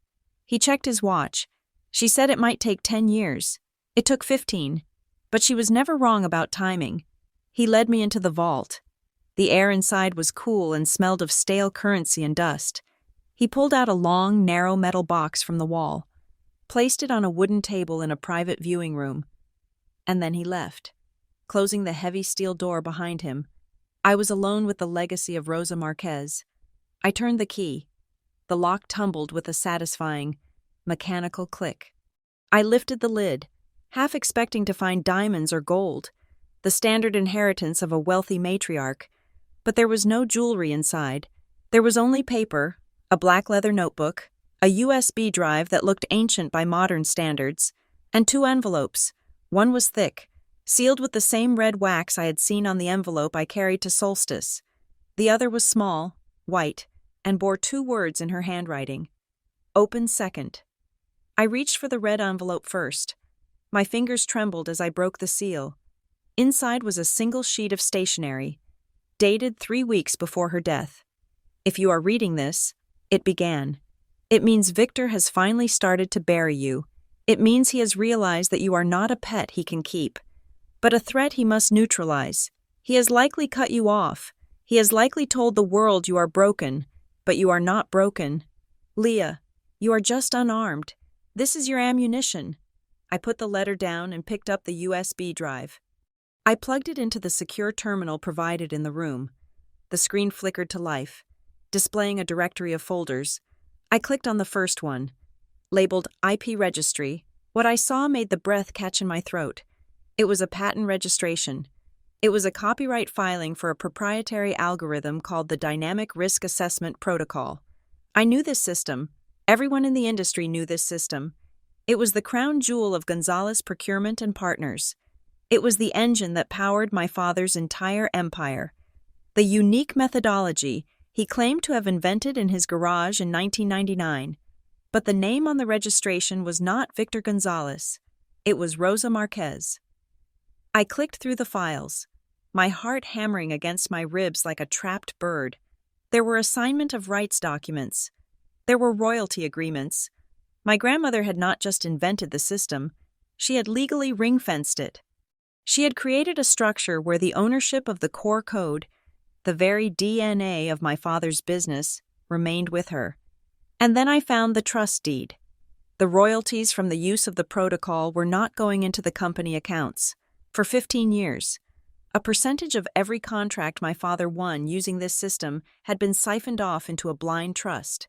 He checked his watch. She said it might take 10 years. It took 15, but she was never wrong about timing. He led me into the vault. The air inside was cool and smelled of stale currency and dust. He pulled out a long, narrow metal box from the wall, placed it on a wooden table in a private viewing room, and then he left, closing the heavy steel door behind him. I was alone with the legacy of Rosa Marquez. I turned the key. The lock tumbled with a satisfying, mechanical click. I lifted the lid, half expecting to find diamonds or gold, the standard inheritance of a wealthy matriarch, but there was no jewelry inside. There was only paper, a black leather notebook, a USB drive that looked ancient by modern standards, and 2 envelopes. One was thick, sealed with the same red wax I had seen on the envelope I carried to Solstice. The other was small, white, and bore 2 words in her handwriting: "Open second." I reached for the red envelope first. My fingers trembled as I broke the seal. Inside was a single sheet of stationery, dated 3 weeks before her death. "If you are reading this," it began, "it means Victor has finally started to bury you. It means he has realized that you are not a pet he can keep, but a threat he must neutralize. He has likely cut you off. He has likely told the world you are broken, but you are not broken. Leah, you are just unarmed. This is your ammunition." I put the letter down and picked up the USB drive. I plugged it into the secure terminal provided in the room. The screen flickered to life, displaying a directory of folders. I clicked on the first one, labeled IP Registry. What I saw made the breath catch in my throat. It was a patent registration. It was a copyright filing for a proprietary algorithm called the Dynamic Risk Assessment Protocol. I knew this system. Everyone in the industry knew this system. It was the crown jewel of Gonzalez Procurement and Partners. It was the engine that powered my father's entire empire. The unique methodology he claimed to have invented in his garage in 1999. But the name on the registration was not Victor Gonzalez. It was Rosa Marquez. I clicked through the files, my heart hammering against my ribs like a trapped bird. There were assignment of rights documents. There were royalty agreements. My grandmother had not just invented the system, she had legally ring-fenced it. She had created a structure where the ownership of the core code, the very DNA of my father's business, remained with her. And then I found the trust deed. The royalties from the use of the protocol were not going into the company accounts. For 15 years, a percentage of every contract my father won using this system had been siphoned off into a blind trust.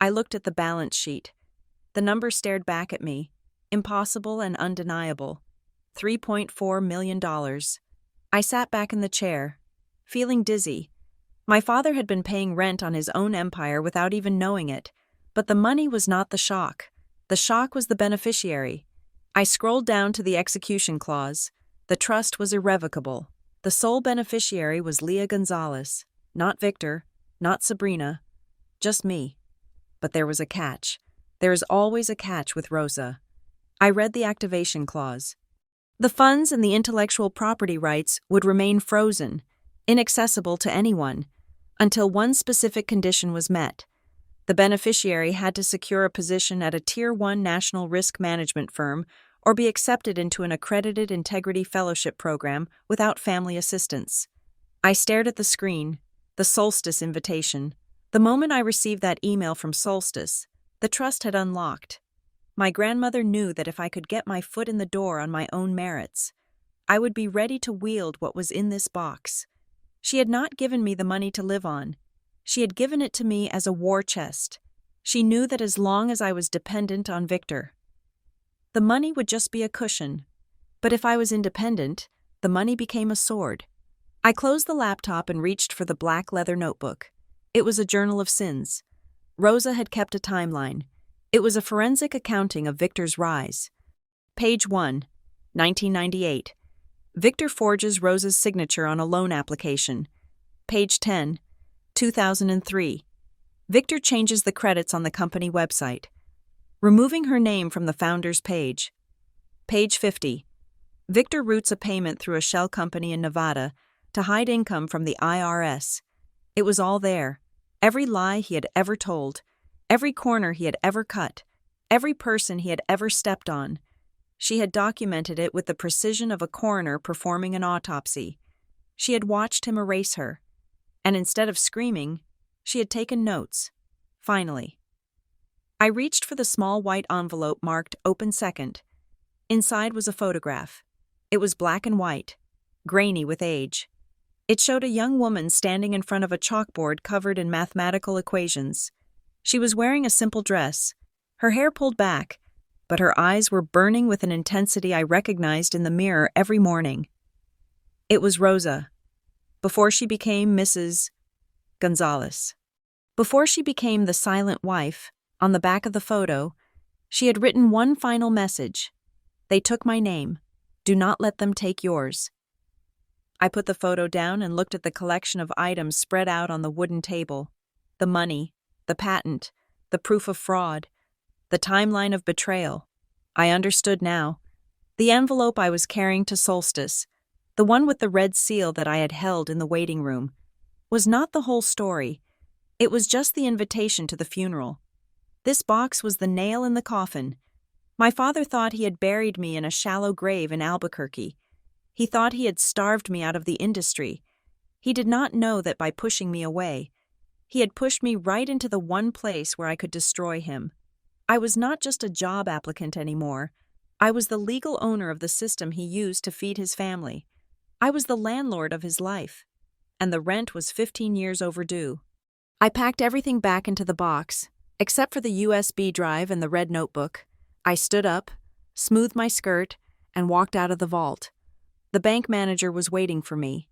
I looked at the balance sheet. The number stared back at me, impossible and undeniable. $3.4 million. I sat back in the chair, feeling dizzy. My father had been paying rent on his own empire without even knowing it, but the money was not the shock. The shock was the beneficiary. I scrolled down to the execution clause. The trust was irrevocable. The sole beneficiary was Leah Gonzalez, not Victor, not Sabrina, just me. But there was a catch. There is always a catch with Rosa. I read the activation clause. The funds and the intellectual property rights would remain frozen, inaccessible to anyone, until one specific condition was met. The beneficiary had to secure a position at a Tier 1 national risk management firm or be accepted into an accredited integrity fellowship program without family assistance. I stared at the screen, the Solstice invitation. The moment I received that email from Solstice, the trust had unlocked. My grandmother knew that if I could get my foot in the door on my own merits, I would be ready to wield what was in this box. She had not given me the money to live on. She had given it to me as a war chest. She knew that as long as I was dependent on Victor, the money would just be a cushion. But if I was independent, the money became a sword. I closed the laptop and reached for the black leather notebook. It was a journal of sins. Rosa had kept a timeline. It was a forensic accounting of Victor's rise. Page 1, 1998. Victor forges Rosa's signature on a loan application. Page 10, 2003. Victor changes the credits on the company website, removing her name from the founder's page. Page 50. Victor routes a payment through a shell company in Nevada to hide income from the IRS. It was all there. Every lie he had ever told, every corner he had ever cut, every person he had ever stepped on. She had documented it with the precision of a coroner performing an autopsy. She had watched him erase her, and instead of screaming, she had taken notes. Finally. I reached for the small white envelope marked Open Second. Inside was a photograph. It was black and white, grainy with age. It showed a young woman standing in front of a chalkboard covered in mathematical equations. She was wearing a simple dress, her hair pulled back, but her eyes were burning with an intensity I recognized in the mirror every morning. It was Rosa, before she became Mrs. Gonzalez. Before she became the silent wife, on the back of the photo, she had written one final message. They took my name. Do not let them take yours. I put the photo down and looked at the collection of items spread out on the wooden table. The money, the patent, the proof of fraud, the timeline of betrayal. I understood now. The envelope I was carrying to Solstice, the one with the red seal that I had held in the waiting room, was not the whole story. It was just the invitation to the funeral. This box was the nail in the coffin. My father thought he had buried me in a shallow grave in Albuquerque. He thought he had starved me out of the industry. He did not know that by pushing me away, he had pushed me right into the one place where I could destroy him. I was not just a job applicant anymore. I was the legal owner of the system he used to feed his family. I was the landlord of his life, and the rent was 15 years overdue. I packed everything back into the box, except for the USB drive and the red notebook. I stood up, smoothed my skirt, and walked out of the vault. The bank manager was waiting for me.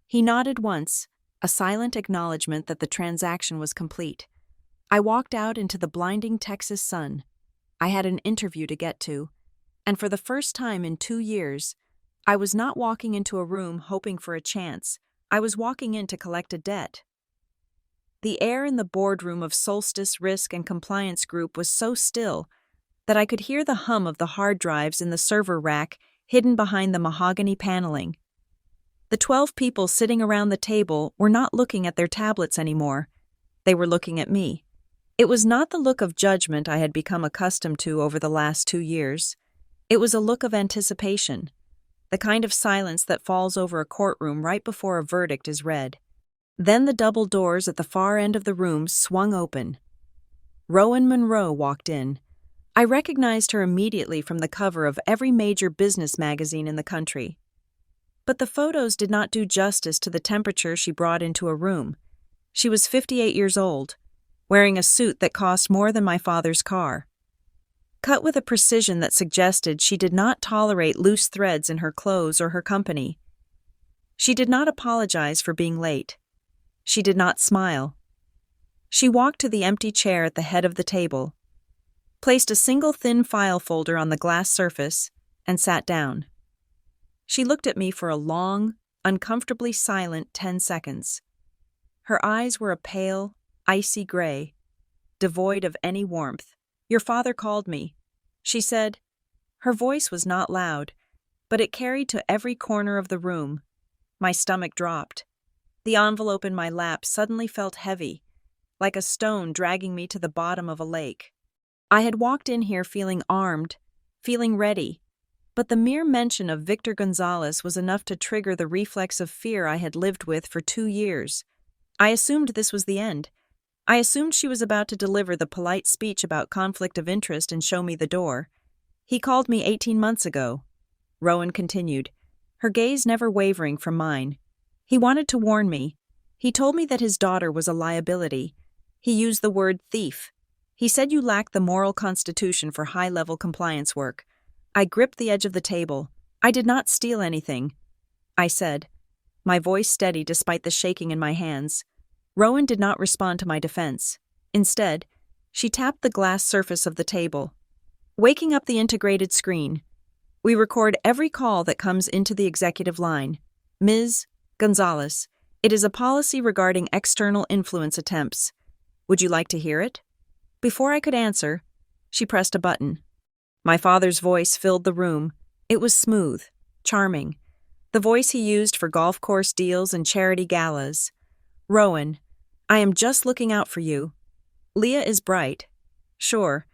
He nodded once, a silent acknowledgement that the transaction was complete. I walked out into the blinding Texas sun. I had an interview to get to, and for the first time in 2 years, I was not walking into a room hoping for a chance. I was walking in to collect a debt. The air in the boardroom of Solstice Risk and Compliance Group was so still that I could hear the hum of the hard drives in the server rack hidden behind the mahogany paneling. The 12 people sitting around the table were not looking at their tablets anymore. They were looking at me. It was not the look of judgment I had become accustomed to over the last 2 years. It was a look of anticipation, the kind of silence that falls over a courtroom right before a verdict is read. Then the double doors at the far end of the room swung open. Rowan Monroe walked in. I recognized her immediately from the cover of every major business magazine in the country. But the photos did not do justice to the temperature she brought into a room. She was 58 years old, wearing a suit that cost more than my father's car. Cut with a precision that suggested she did not tolerate loose threads in her clothes or her company. She did not apologize for being late. She did not smile. She walked to the empty chair at the head of the table, placed a single thin file folder on the glass surface, and sat down. She looked at me for a long, uncomfortably silent 10 seconds. Her eyes were a pale, icy gray, devoid of any warmth. "Your father called me," she said. Her voice was not loud, but it carried to every corner of the room. My stomach dropped. The envelope in my lap suddenly felt heavy, like a stone dragging me to the bottom of a lake. I had walked in here feeling armed, feeling ready, but the mere mention of Victor Gonzalez was enough to trigger the reflex of fear I had lived with for 2 years. I assumed this was the end. I assumed she was about to deliver the polite speech about conflict of interest and show me the door. "He called me 18 months ago," Rowan continued, her gaze never wavering from mine. "He wanted to warn me. He told me that his daughter was a liability. He used the word thief. He said you lack the moral constitution for high-level compliance work." I gripped the edge of the table. "I did not steal anything," I said, my voice steady despite the shaking in my hands. Rowan did not respond to my defense. Instead, she tapped the glass surface of the table, waking up the integrated screen. We record every call that comes into the executive line. Ms. Gonzalez, it is a policy regarding external influence attempts. Would you like to hear it? Before I could answer, she pressed a button. My father's voice filled the room. It was smooth, charming. The voice he used for golf course deals and charity galas. Rowan, I am just looking out for you. Leah is bright. Sure,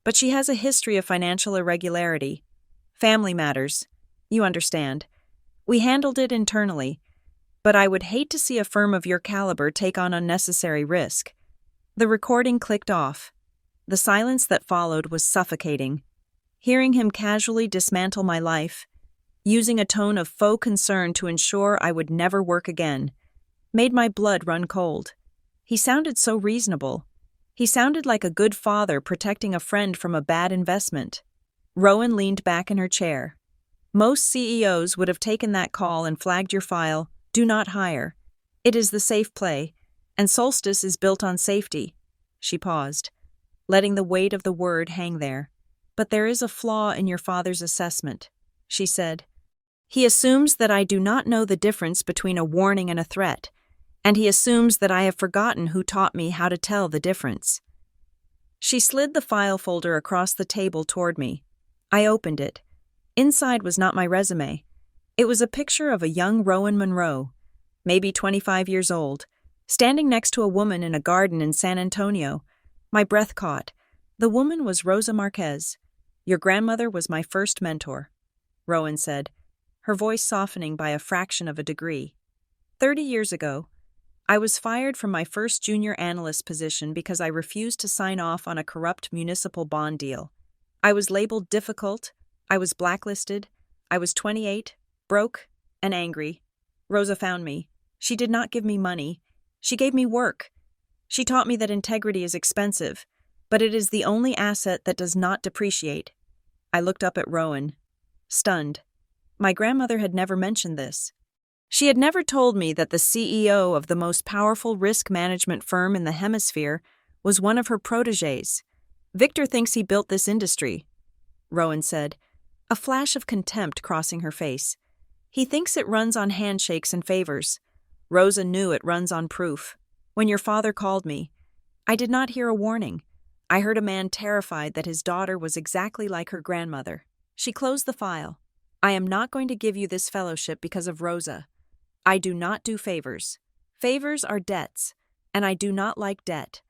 but she has a history of financial irregularity. Family matters. You understand. We handled it internally, but I would hate to see a firm of your caliber take on unnecessary risk. The recording clicked off. The silence that followed was suffocating. Hearing him casually dismantle my life, using a tone of faux concern to ensure I would never work again, made my blood run cold. He sounded so reasonable. He sounded like a good father protecting a friend from a bad investment. Rowan leaned back in her chair. Most CEOs would have taken that call and flagged your file, "Do not hire." It is the safe play, and Solstice is built on safety. She paused, letting the weight of the word hang there. But there is a flaw in your father's assessment, she said. He assumes that I do not know the difference between a warning and a threat, and he assumes that I have forgotten who taught me how to tell the difference. She slid the file folder across the table toward me. I opened it. Inside was not my resume. It was a picture of a young Rowan Monroe, maybe 25 years old, standing next to a woman in a garden in San Antonio. My breath caught. The woman was Rosa Marquez. Your grandmother was my first mentor, Rowan said, her voice softening by a fraction of a degree. 30 years ago, I was fired from my first junior analyst position because I refused to sign off on a corrupt municipal bond deal. I was labeled difficult, I was blacklisted, I was 28, broke, and angry. Rosa found me. She did not give me money. She gave me work. She taught me that integrity is expensive, but it is the only asset that does not depreciate. I looked up at Rowan, stunned. My grandmother had never mentioned this. She had never told me that the CEO of the most powerful risk management firm in the hemisphere was one of her protégés. Victor thinks he built this industry, Rowan said, a flash of contempt crossing her face. He thinks it runs on handshakes and favors. Rosa knew it runs on proof. When your father called me, I did not hear a warning. I heard a man terrified that his daughter was exactly like her grandmother. She closed the file. I am not going to give you this fellowship because of Rosa. I do not do favors. Favors are debts, and I do not like debt.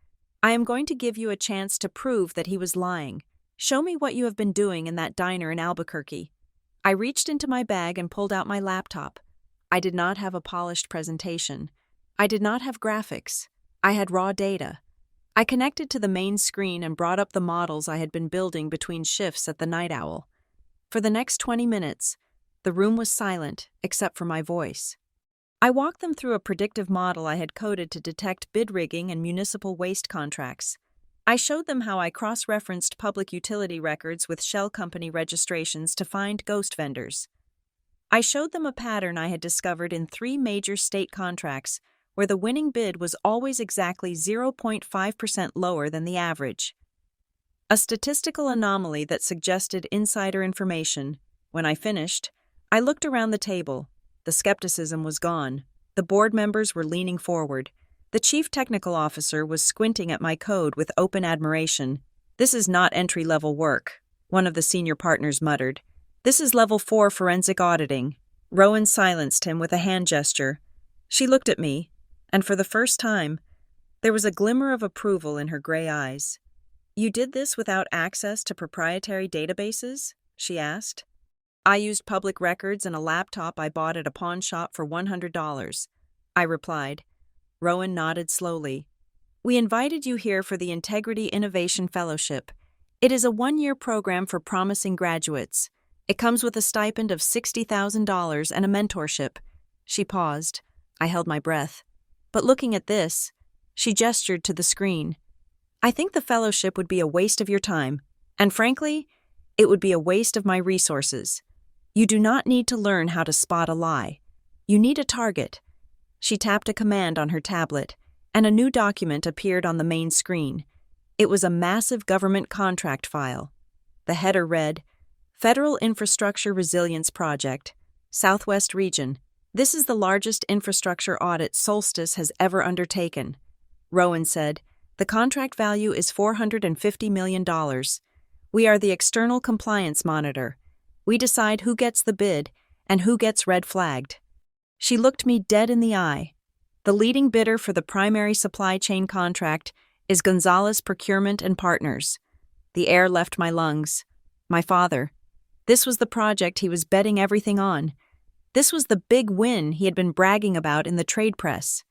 I am going to give you a chance to prove that he was lying. Show me what you have been doing in that diner in Albuquerque. I reached into my bag and pulled out my laptop. I did not have a polished presentation. I did not have graphics. I had raw data. I connected to the main screen and brought up the models I had been building between shifts at the Night Owl. For the next 20 minutes, the room was silent except for my voice. I walked them through a predictive model I had coded to detect bid rigging and municipal waste contracts. I showed them how I cross-referenced public utility records with shell company registrations to find ghost vendors. I showed them a pattern I had discovered in 3 major state contracts where the winning bid was always exactly 0.5% lower than the average. A statistical anomaly that suggested insider information. When I finished, I looked around the table. The skepticism was gone. The board members were leaning forward. The chief technical officer was squinting at my code with open admiration. This is not entry-level work, one of the senior partners muttered. This is level 4 forensic auditing. Rowan silenced him with a hand gesture. She looked at me, and for the first time, there was a glimmer of approval in her gray eyes. You did this without access to proprietary databases? She asked. I used public records and a laptop I bought at a pawn shop for $100. I replied. Rowan nodded slowly. We invited you here for the Integrity Innovation Fellowship. It is a 1-year program for promising graduates. It comes with a stipend of $60,000 and a mentorship. She paused. I held my breath. But looking at this, she gestured to the screen. I think the fellowship would be a waste of your time, and frankly, it would be a waste of my resources. You do not need to learn how to spot a lie. You need a target. She tapped a command on her tablet, and a new document appeared on the main screen. It was a massive government contract file. The header read, Federal Infrastructure Resilience Project, Southwest Region. This is the largest infrastructure audit Solstice has ever undertaken. Rowan said, the contract value is $450 million. We are the external compliance monitor. We decide who gets the bid and who gets red flagged. She looked me dead in the eye. The leading bidder for the primary supply chain contract is Gonzalez Procurement and Partners. The air left my lungs. My father. This was the project he was betting everything on. This was the big win he had been bragging about in the trade press.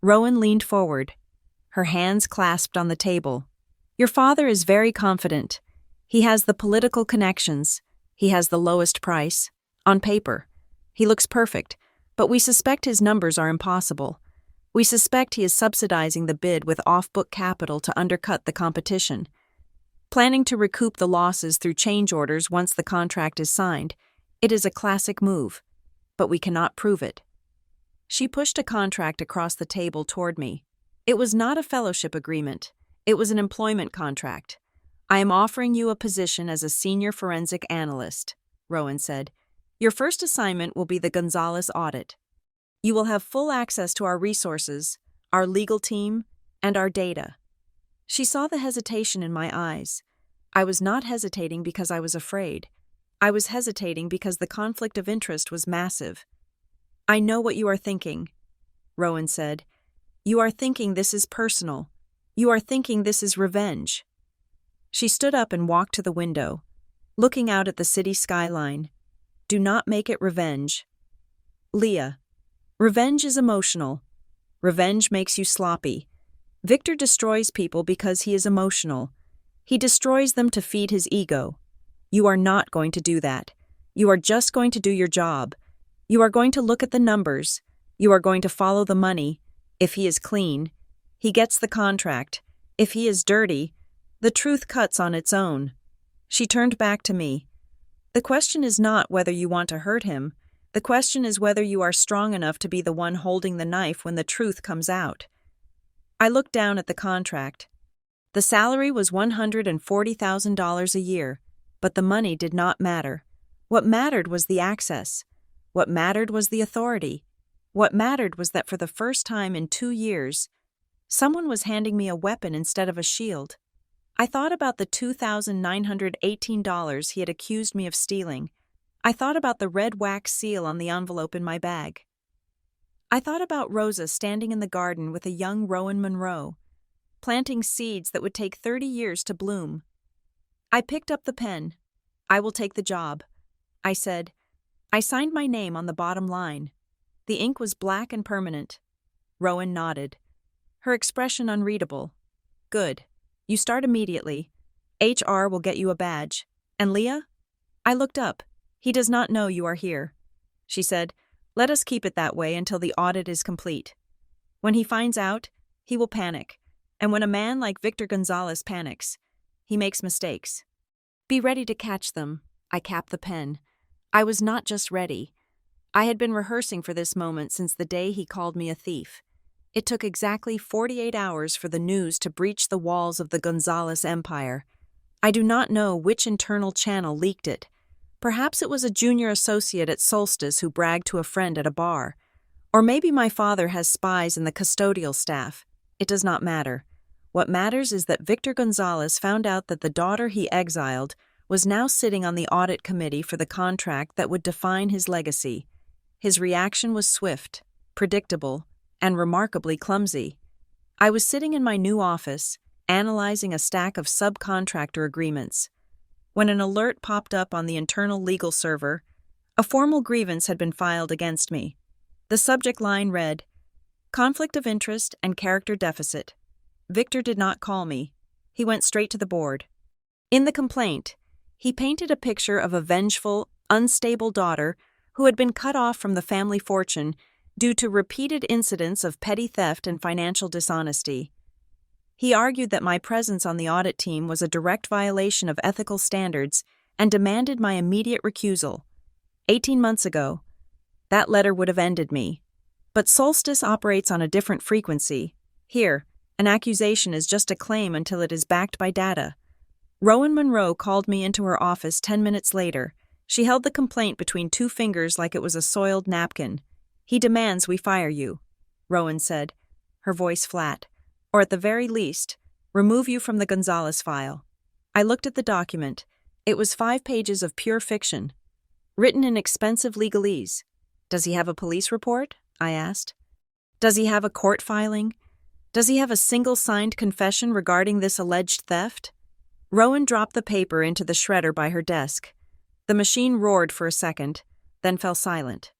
Rowan leaned forward, her hands clasped on the table. Your father is very confident. He has the political connections. He has the lowest price. On paper. He looks perfect, but we suspect his numbers are impossible. We suspect he is subsidizing the bid with off-book capital to undercut the competition, planning to recoup the losses through change orders once the contract is signed. It is a classic move, but we cannot prove it. She pushed a contract across the table toward me. It was not a fellowship agreement. It was an employment contract. I am offering you a position as a senior forensic analyst, Rowan said. Your first assignment will be the Gonzalez audit. You will have full access to our resources, our legal team, and our data. She saw the hesitation in my eyes. I was not hesitating because I was afraid. I was hesitating because the conflict of interest was massive. I know what you are thinking, Rowan said. You are thinking this is personal. You are thinking this is revenge. She stood up and walked to the window, looking out at the city skyline. Do not make it revenge. Leah, revenge is emotional. Revenge makes you sloppy. Victor destroys people because he is emotional. He destroys them to feed his ego. You are not going to do that. You are just going to do your job. You are going to look at the numbers. You are going to follow the money. If he is clean, he gets the contract. If he is dirty, the truth cuts on its own. She turned back to me. The question is not whether you want to hurt him. The question is whether you are strong enough to be the one holding the knife when the truth comes out. I looked down at the contract. The salary was $140,000 a year, but the money did not matter. What mattered was the access. What mattered was the authority. What mattered was that for the first time in 2 years, someone was handing me a weapon instead of a shield. I thought about the $2,918 he had accused me of stealing. I thought about the red wax seal on the envelope in my bag. I thought about Rosa standing in the garden with a young Rowan Monroe, planting seeds that would take 30 years to bloom. I picked up the pen. I will take the job, I said. I signed my name on the bottom line. The ink was black and permanent. Rowan nodded, her expression unreadable. Good. You start immediately. HR will get you a badge. And Leah? I looked up. He does not know you are here. She said, let us keep it that way until the audit is complete. When he finds out, he will panic. And when a man like Victor Gonzalez panics, he makes mistakes. Be ready to catch them. I capped the pen. I was not just ready. I had been rehearsing for this moment since the day he called me a thief. It took exactly 48 hours for the news to breach the walls of the Gonzalez empire. I do not know which internal channel leaked it. Perhaps it was a junior associate at Solstice who bragged to a friend at a bar. Or maybe my father has spies in the custodial staff. It does not matter. What matters is that Victor Gonzalez found out that the daughter he exiled was now sitting on the audit committee for the contract that would define his legacy. His reaction was swift, predictable, and remarkably clumsy. I was sitting in my new office, analyzing a stack of subcontractor agreements, when an alert popped up on the internal legal server. A formal grievance had been filed against me. The subject line read, Conflict of interest and character deficit. Victor did not call me. He went straight to the board. In the complaint, he painted a picture of a vengeful, unstable daughter who had been cut off from the family fortune due to repeated incidents of petty theft and financial dishonesty. He argued that my presence on the audit team was a direct violation of ethical standards and demanded my immediate recusal. 18 months ago, that letter would have ended me. But Solstice operates on a different frequency. Here, an accusation is just a claim until it is backed by data. Rowan Monroe called me into her office 10 minutes later. She held the complaint between two fingers like it was a soiled napkin. "He demands we fire you," Rowan said, her voice flat. "Or at the very least, remove you from the Gonzalez file." I looked at the document. It was 5 pages of pure fiction, written in expensive legalese. "Does he have a police report?" I asked. "Does he have a court filing? Does he have a single signed confession regarding this alleged theft?" Rowan dropped the paper into the shredder by her desk. The machine roared for a second, then fell silent.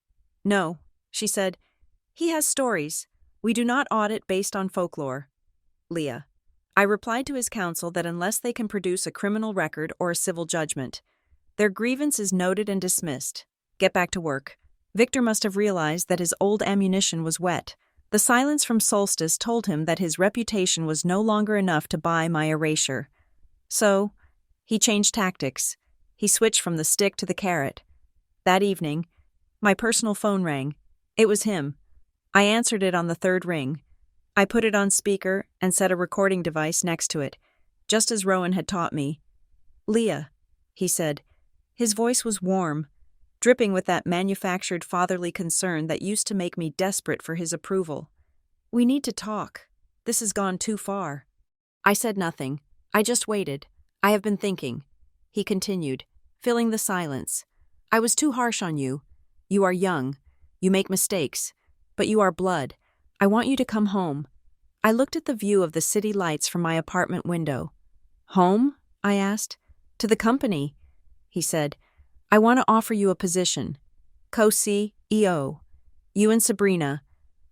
"No," she said. "He has stories. We do not audit based on folklore." Leah. I replied to his counsel that unless they can produce a criminal record or a civil judgment, their grievance is noted and dismissed. Get back to work. Victor must have realized that his old ammunition was wet. The silence from Solstice told him that his reputation was no longer enough to buy my erasure. So, he changed tactics. He switched from the stick to the carrot. That evening, my personal phone rang. It was him. I answered it on the 3rd ring. I put it on speaker and set a recording device next to it, just as Rowan had taught me. "Leah," he said. His voice was warm, dripping with that manufactured fatherly concern that used to make me desperate for his approval. "We need to talk. This has gone too far." I said nothing. I just waited. "I have been thinking," he continued, filling the silence. "I was too harsh on you. You are young. You make mistakes. But you are blood. I want you to come home." I looked at the view of the city lights from my apartment window. "Home?" I asked. "To the company," he said. "I want to offer you a position. Co-CEO. You and Sabrina.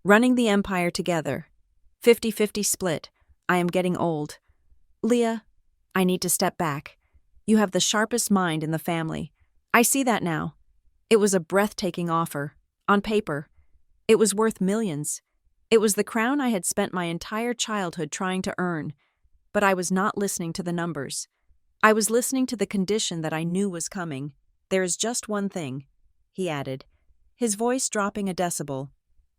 Running the empire together. 50-50 split. I am getting old. Leah, I need to step back. You have the sharpest mind in the family. I see that now. It was a breathtaking offer. On paper. It was worth millions. It was the crown I had spent my entire childhood trying to earn. But I was not listening to the numbers. I was listening to the condition that I knew was coming. "There is just one thing," he added, his voice dropping a decibel.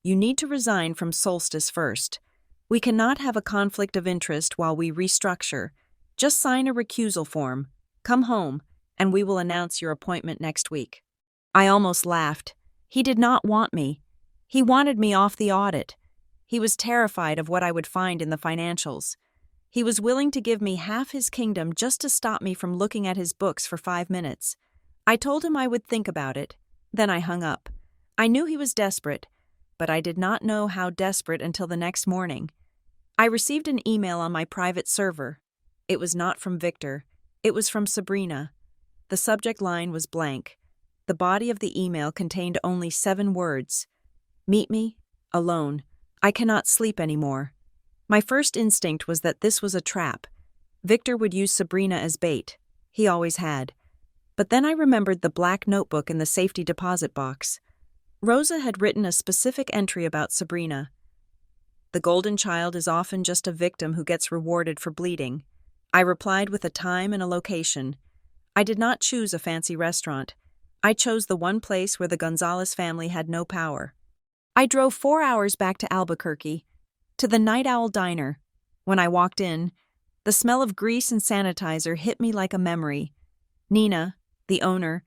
"You need to resign from Solstice first. We cannot have a conflict of interest while we restructure. Just sign a recusal form. Come home, and we will announce your appointment next week." I almost laughed. He did not want me. He wanted me off the audit. He was terrified of what I would find in the financials. He was willing to give me half his kingdom just to stop me from looking at his books for 5 minutes. I told him I would think about it. Then I hung up. I knew he was desperate, but I did not know how desperate until the next morning. I received an email on my private server. It was not from Victor. It was from Sabrina. The subject line was blank. The body of the email contained only 7 words. "Meet me, alone. I cannot sleep anymore." My first instinct was that this was a trap. Victor would use Sabrina as bait. He always had. But then I remembered the black notebook in the safety deposit box. Rosa had written a specific entry about Sabrina. "The golden child is often just a victim who gets rewarded for bleeding." I replied with a time and a location. I did not choose a fancy restaurant. I chose the one place where the Gonzalez family had no power. I drove 4 hours back to Albuquerque, to the Night Owl Diner. When I walked in, the smell of grease and sanitizer hit me like a memory. Nina, the owner,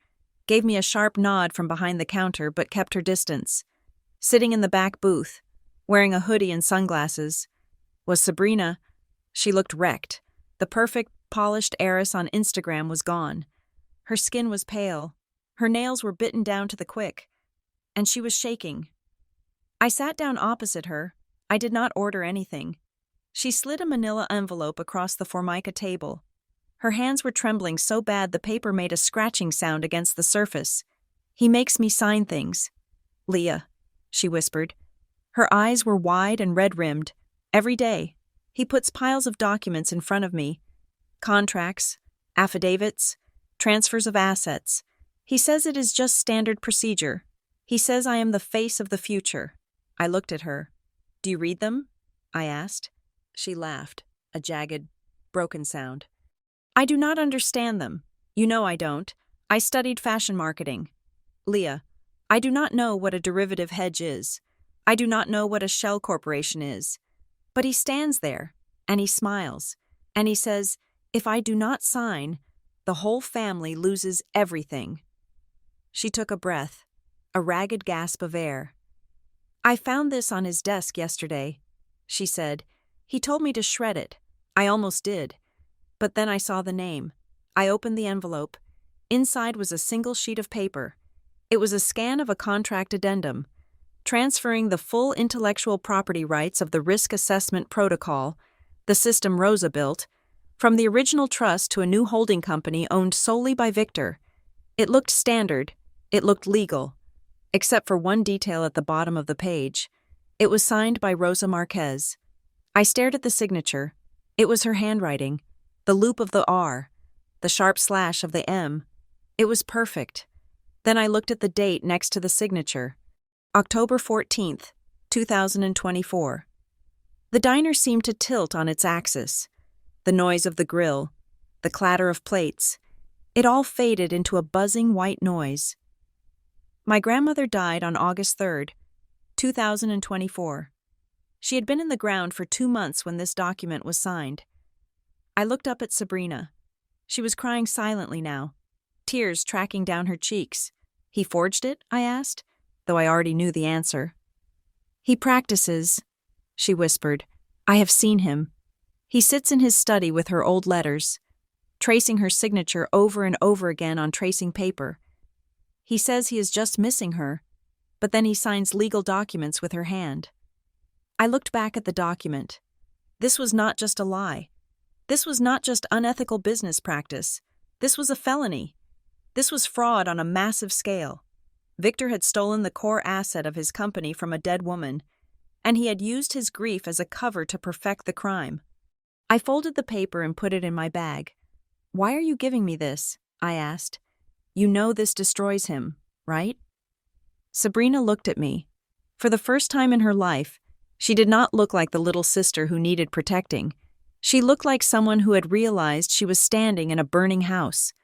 gave me a sharp nod from behind the counter but kept her distance. Sitting in the back booth, wearing a hoodie and sunglasses, was Sabrina. She looked wrecked. The perfect, polished heiress on Instagram was gone. Her skin was pale. Her nails were bitten down to the quick. And she was shaking. I sat down opposite her. I did not order anything. She slid a manila envelope across the Formica table. Her hands were trembling so bad the paper made a scratching sound against the surface. "He makes me sign things." "Leah," she whispered. Her eyes were wide and red-rimmed. "Every day. He puts piles of documents in front of me. Contracts, affidavits, transfers of assets. He says it is just standard procedure. He says I am the face of the future." I looked at her. "Do you read them?" I asked. She laughed, a jagged, broken sound. "I do not understand them. You know I don't. I studied fashion marketing." "Leah, I do not know what a derivative hedge is. I do not know what a shell corporation is. But he stands there, and he smiles, and he says, If I do not sign, the whole family loses everything." She took a breath, a ragged gasp of air. "I found this on his desk yesterday," she said. "He told me to shred it. I almost did. But then I saw the name. I opened the envelope. Inside was a single sheet of paper. It was a scan of a contract addendum, transferring the full intellectual property rights of the risk assessment protocol, the system Rosa built, from the original trust to a new holding company owned solely by Victor. It looked standard. It looked legal. Except for one detail at the bottom of the page. It was signed by Rosa Marquez. I stared at the signature. It was her handwriting. The loop of the R. The sharp slash of the M. It was perfect. Then I looked at the date next to the signature. October 14th, 2024. The diner seemed to tilt on its axis. The noise of the grill, the clatter of plates, it all faded into a buzzing white noise. My grandmother died on August 3rd, 2024. She had been in the ground for 2 months when this document was signed. I looked up at Sabrina. She was crying silently now, tears tracking down her cheeks. "He forged it?" I asked, though I already knew the answer. "He practices," she whispered. "I have seen him. He sits in his study with her old letters, tracing her signature over and over again on tracing paper. He says he is just missing her, but then he signs legal documents with her hand." I looked back at the document. This was not just a lie. This was not just unethical business practice. This was a felony. This was fraud on a massive scale. Victor had stolen the core asset of his company from a dead woman, and he had used his grief as a cover to perfect the crime. I folded the paper and put it in my bag. "Why are you giving me this?" I asked. "You know this destroys him, right?" Sabrina looked at me. For the first time in her life, she did not look like the little sister who needed protecting. She looked like someone who had realized she was standing in a burning house.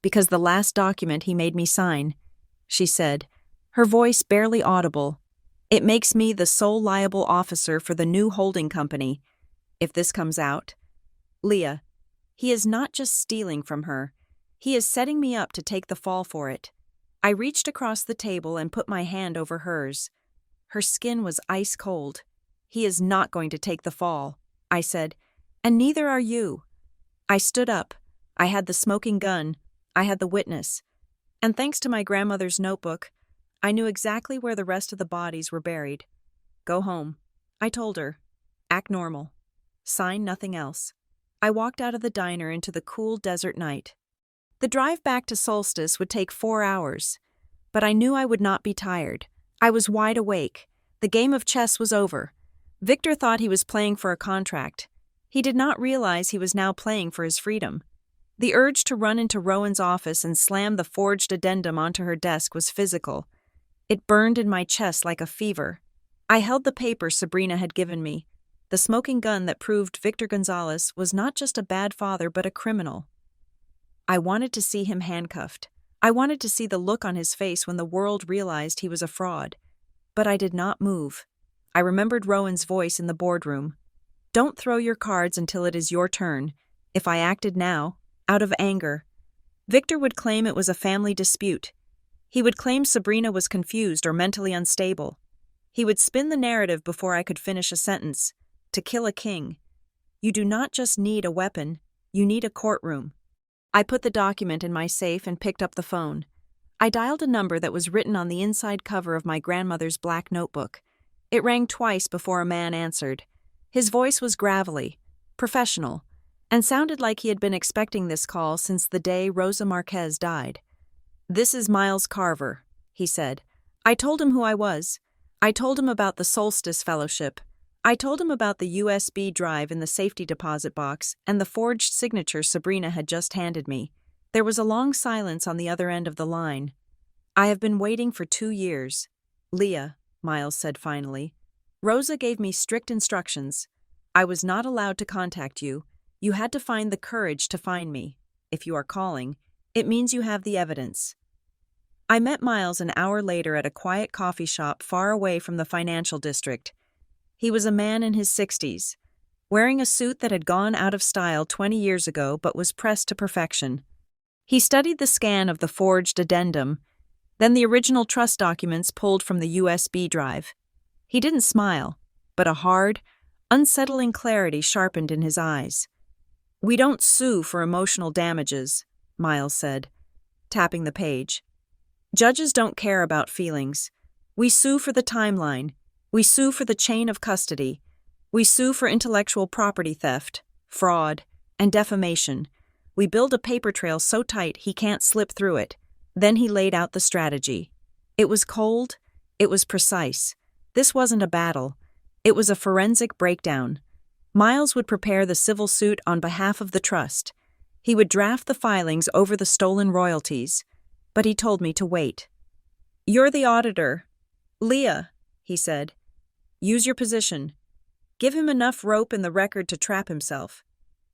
"Because the last document he made me sign," she said, her voice barely audible, "it makes me the sole liable officer for the new holding company. If this comes out, Leah, he is not just stealing from her. He is setting me up to take the fall for it." I reached across the table and put my hand over hers. Her skin was ice cold. "He is not going to take the fall," I said, "and neither are you." I stood up. I had the smoking gun. I had the witness. And thanks to my grandmother's notebook, I knew exactly where the rest of the bodies were buried. "Go home," I told her. "Act normal. Sign nothing else." I walked out of the diner into the cool desert night. The drive back to Solstice would take 4 hours, but I knew I would not be tired. I was wide awake. The game of chess was over. Victor thought he was playing for a contract. He did not realize he was now playing for his freedom. The urge to run into Rowan's office and slam the forged addendum onto her desk was physical. It burned in my chest like a fever. I held the paper Sabrina had given me, the smoking gun that proved Victor Gonzalez was not just a bad father but a criminal. I wanted to see him handcuffed. I wanted to see the look on his face when the world realized he was a fraud. But I did not move. I remembered Rowan's voice in the boardroom. "Don't throw your cards until it is your turn. If I acted now, out of anger, Victor would claim it was a family dispute. He would claim Sabrina was confused or mentally unstable. He would spin the narrative before I could finish a sentence. To kill a king, you do not just need a weapon, you need a courtroom." I put the document in my safe and picked up the phone. I dialed a number that was written on the inside cover of my grandmother's black notebook. It rang twice before a man answered. His voice was gravelly, professional, and sounded like he had been expecting this call since the day Rosa Marquez died. "This is Miles Carver," he said. I told him who I was. I told him about the Solstice Fellowship. I told him about the USB drive in the safety deposit box and the forged signature Sabrina had just handed me. There was a long silence on the other end of the line. "I have been waiting for 2 years. Leah," Miles said finally. "Rosa gave me strict instructions. I was not allowed to contact you. You had to find the courage to find me. If you are calling, it means you have the evidence." I met Miles an hour later at a quiet coffee shop far away from the financial district. He was a man in his 60s, wearing a suit that had gone out of style 20 years ago but was pressed to perfection. He studied the scan of the forged addendum, then the original trust documents pulled from the USB drive. He didn't smile, but a hard, unsettling clarity sharpened in his eyes. "We don't sue for emotional damages," Miles said, tapping the page. "Judges don't care about feelings. We sue for the timeline. We sue for the chain of custody. We sue for intellectual property theft, fraud, and defamation. We build a paper trail so tight he can't slip through it." Then he laid out the strategy. It was cold. It was precise. This wasn't a battle. It was a forensic breakdown. Miles would prepare the civil suit on behalf of the trust. He would draft the filings over the stolen royalties. But he told me to wait. "You're the auditor. Leah," he said. "Use your position. Give him enough rope in the record to trap himself."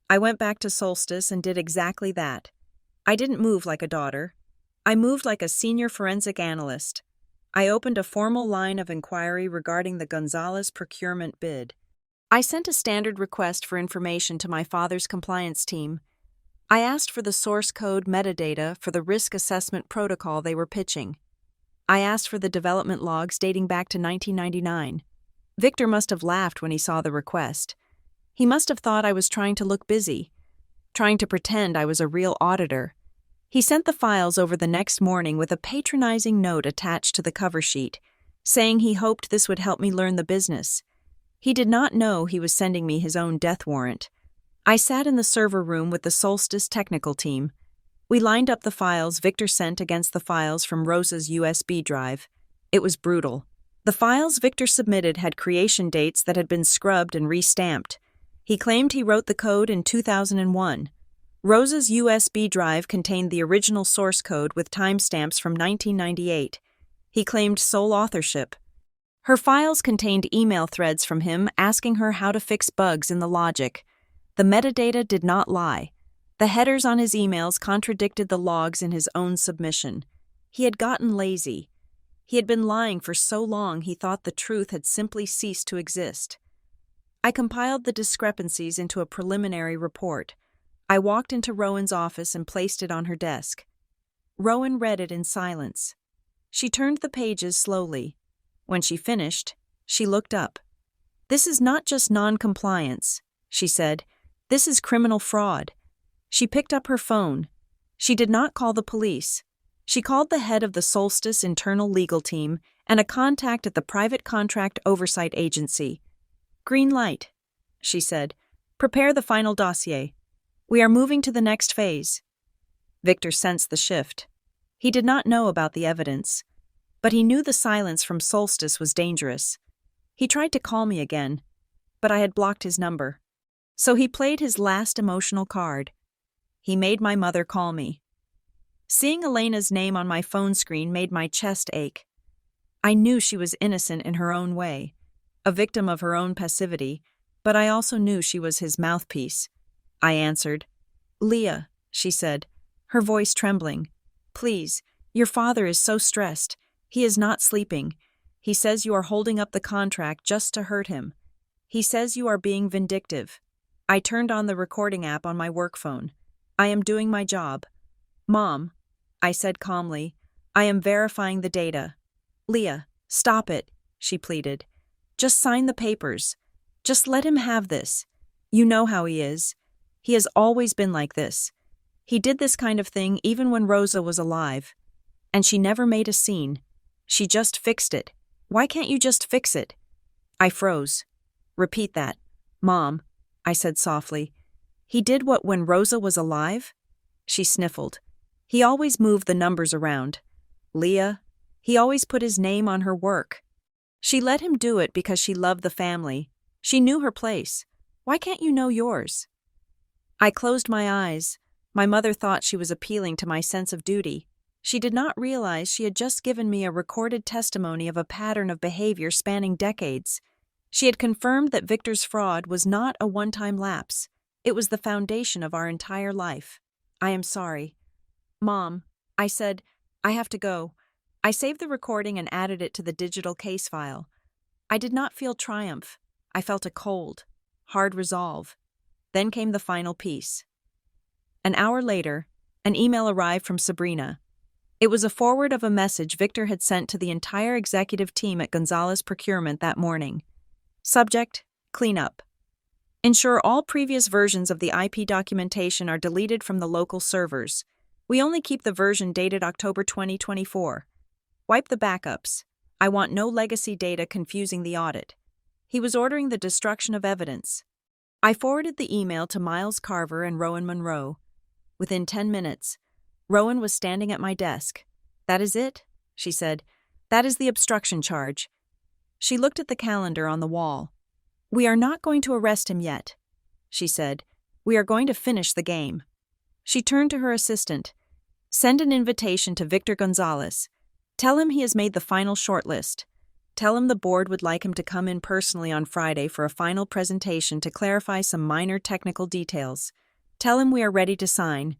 I went back to Solstice and did exactly that. I didn't move like a daughter. I moved like a senior forensic analyst. I opened a formal line of inquiry regarding the Gonzalez procurement bid. I sent a standard request for information to my father's compliance team. I asked for the source code metadata for the risk assessment protocol they were pitching. I asked for the development logs dating back to 1999. Victor must have laughed when he saw the request. He must have thought I was trying to look busy, trying to pretend I was a real auditor. He sent the files over the next morning with a patronizing note attached to the cover sheet, saying he hoped this would help me learn the business. He did not know he was sending me his own death warrant. I sat in the server room with the Solstice technical team. We lined up the files Victor sent against the files from Rosa's USB drive. It was brutal. The files Victor submitted had creation dates that had been scrubbed and re-stamped. He claimed he wrote the code in 2001. Rosa's USB drive contained the original source code with timestamps from 1998. He claimed sole authorship. Her files contained email threads from him asking her how to fix bugs in the logic. The metadata did not lie. The headers on his emails contradicted the logs in his own submission. He had gotten lazy. He had been lying for so long he thought the truth had simply ceased to exist. I compiled the discrepancies into a preliminary report. I walked into Rowan's office and placed it on her desk. Rowan read it in silence. She turned the pages slowly. When she finished, she looked up. "This is not just non-compliance," she said. "This is criminal fraud." She picked up her phone. She did not call the police. She called the head of the Solstice internal legal team and a contact at the private contract oversight agency. "Green light," she said. "Prepare the final dossier. We are moving to the next phase." Victor sensed the shift. He did not know about the evidence, but he knew the silence from Solstice was dangerous. He tried to call me again, but I had blocked his number. So he played his last emotional card. He made my mother call me. Seeing Elena's name on my phone screen made my chest ache. I knew she was innocent in her own way, a victim of her own passivity, but I also knew she was his mouthpiece. I answered. "Leah," she said, her voice trembling. "Please, your father is so stressed. He is not sleeping. He says you are holding up the contract just to hurt him. He says you are being vindictive." I turned on the recording app on my work phone. "I am doing my job." "Mom," I said calmly, "I am verifying the data." "Leah, stop it," she pleaded. "Just sign the papers. Just let him have this. You know how he is. He has always been like this. He did this kind of thing even when Rosa was alive. And she never made a scene. She just fixed it. Why can't you just fix it?" I froze. "Repeat that, Mom," I said softly. "He did what when Rosa was alive?" She sniffled. "He always moved the numbers around. Leah, he always put his name on her work. She let him do it because she loved the family. She knew her place. Why can't you know yours?" I closed my eyes. My mother thought she was appealing to my sense of duty. She did not realize she had just given me a recorded testimony of a pattern of behavior spanning decades. She had confirmed that Victor's fraud was not a one-time lapse. It was the foundation of our entire life. "I am sorry." "Mom," I said, "I have to go." I saved the recording and added it to the digital case file. I did not feel triumph. I felt a cold, hard resolve. Then came the final piece. An hour later, an email arrived from Sabrina. It was a forward of a message Victor had sent to the entire executive team at Gonzalez Procurement that morning. Subject: cleanup. Ensure all previous versions of the IP documentation are deleted from the local servers. We only keep the version dated October 2024. Wipe the backups. I want no legacy data confusing the audit. He was ordering the destruction of evidence. I forwarded the email to Miles Carver and Rowan Monroe. Within 10 minutes, Rowan was standing at my desk. "That is it?" she said. "That is the obstruction charge." She looked at the calendar on the wall. "We are not going to arrest him yet," she said. "We are going to finish the game." She turned to her assistant. "Send an invitation to Victor Gonzalez. Tell him he has made the final shortlist. Tell him the board would like him to come in personally on Friday for a final presentation to clarify some minor technical details. Tell him we are ready to sign."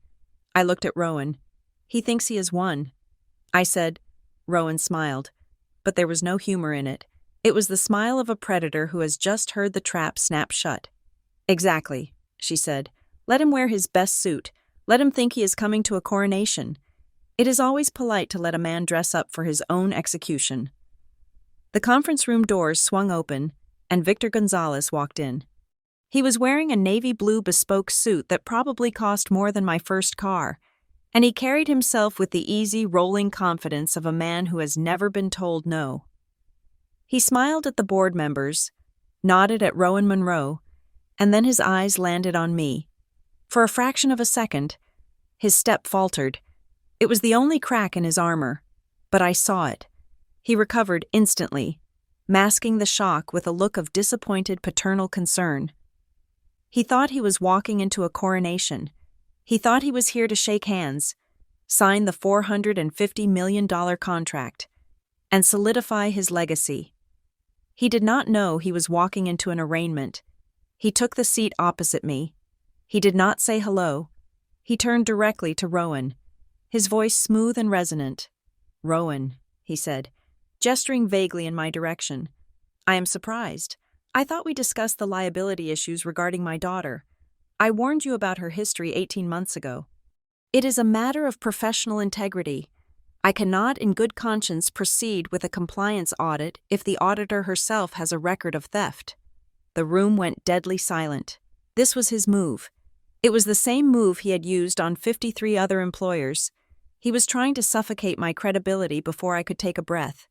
I looked at Rowan. "He thinks he has won," I said. Rowan smiled, but there was no humor in it. It was the smile of a predator who has just heard the trap snap shut. "Exactly," she said. "Let him wear his best suit. Let him think he is coming to a coronation. It is always polite to let a man dress up for his own execution." The conference room doors swung open, and Victor Gonzalez walked in. He was wearing a navy blue bespoke suit that probably cost more than my first car, and he carried himself with the easy, rolling confidence of a man who has never been told no. He smiled at the board members, nodded at Rowan Monroe, and then his eyes landed on me. For a fraction of a second, his step faltered. It was the only crack in his armor, but I saw it. He recovered instantly, masking the shock with a look of disappointed paternal concern. He thought he was walking into a coronation. He thought he was here to shake hands, sign the $450 million contract, and solidify his legacy. He did not know he was walking into an arraignment. He took the seat opposite me. He did not say hello. He turned directly to Rowan, his voice smooth and resonant. "Rowan," he said, gesturing vaguely in my direction. "I am surprised. I thought we discussed the liability issues regarding my daughter. I warned you about her history 18 months ago. It is a matter of professional integrity. I cannot in good conscience proceed with a compliance audit if the auditor herself has a record of theft." The room went deadly silent. This was his move. It was the same move he had used on 53 other employers. He was trying to suffocate my credibility before I could take a breath.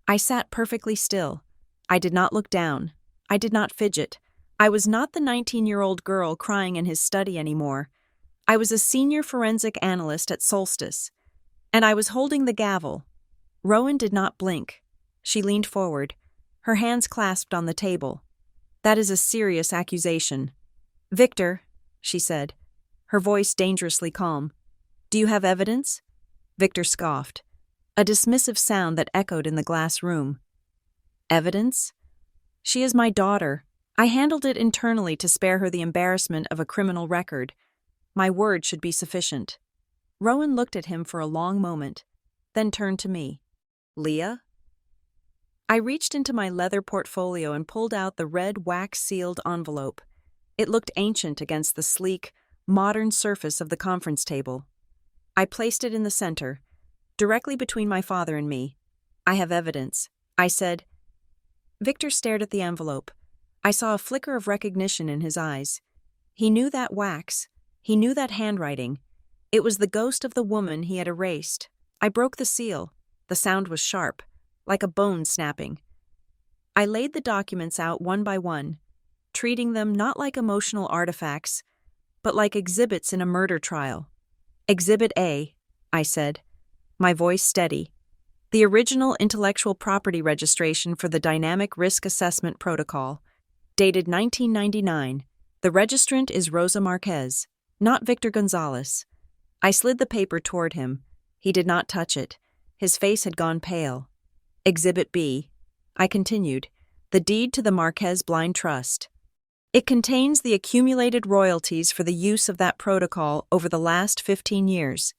I sat perfectly still. I did not look down. I did not fidget. I was not the 19-year-old girl crying in his study anymore. I was a senior forensic analyst at Solstice, and I was holding the gavel. Rowan did not blink. She leaned forward, her hands clasped on the table. "That is a serious accusation." "Victor," she said, her voice dangerously calm. "Do you have evidence?" Victor scoffed, a dismissive sound that echoed in the glass room. "Evidence? She is my daughter. I handled it internally to spare her the embarrassment of a criminal record. My word should be sufficient." Rowan looked at him for a long moment, then turned to me. "Leah?" I reached into my leather portfolio and pulled out the red wax-sealed envelope. It looked ancient against the sleek, modern surface of the conference table. I placed it in the center, directly between my father and me. "I have evidence," I said. Victor stared at the envelope. I saw a flicker of recognition in his eyes. He knew that wax. He knew that handwriting. It was the ghost of the woman he had erased. I broke the seal. The sound was sharp, like a bone snapping. I laid the documents out one by one, treating them not like emotional artifacts, but like exhibits in a murder trial. "Exhibit A," I said, my voice steady. "The original intellectual property registration for the Dynamic Risk Assessment Protocol, dated 1999. The registrant is Rosa Marquez, not Victor Gonzalez." I slid the paper toward him. He did not touch it. His face had gone pale. "Exhibit B," I continued, "the deed to the Marquez Blind Trust. It contains the accumulated royalties for the use of that protocol over the last 15 years.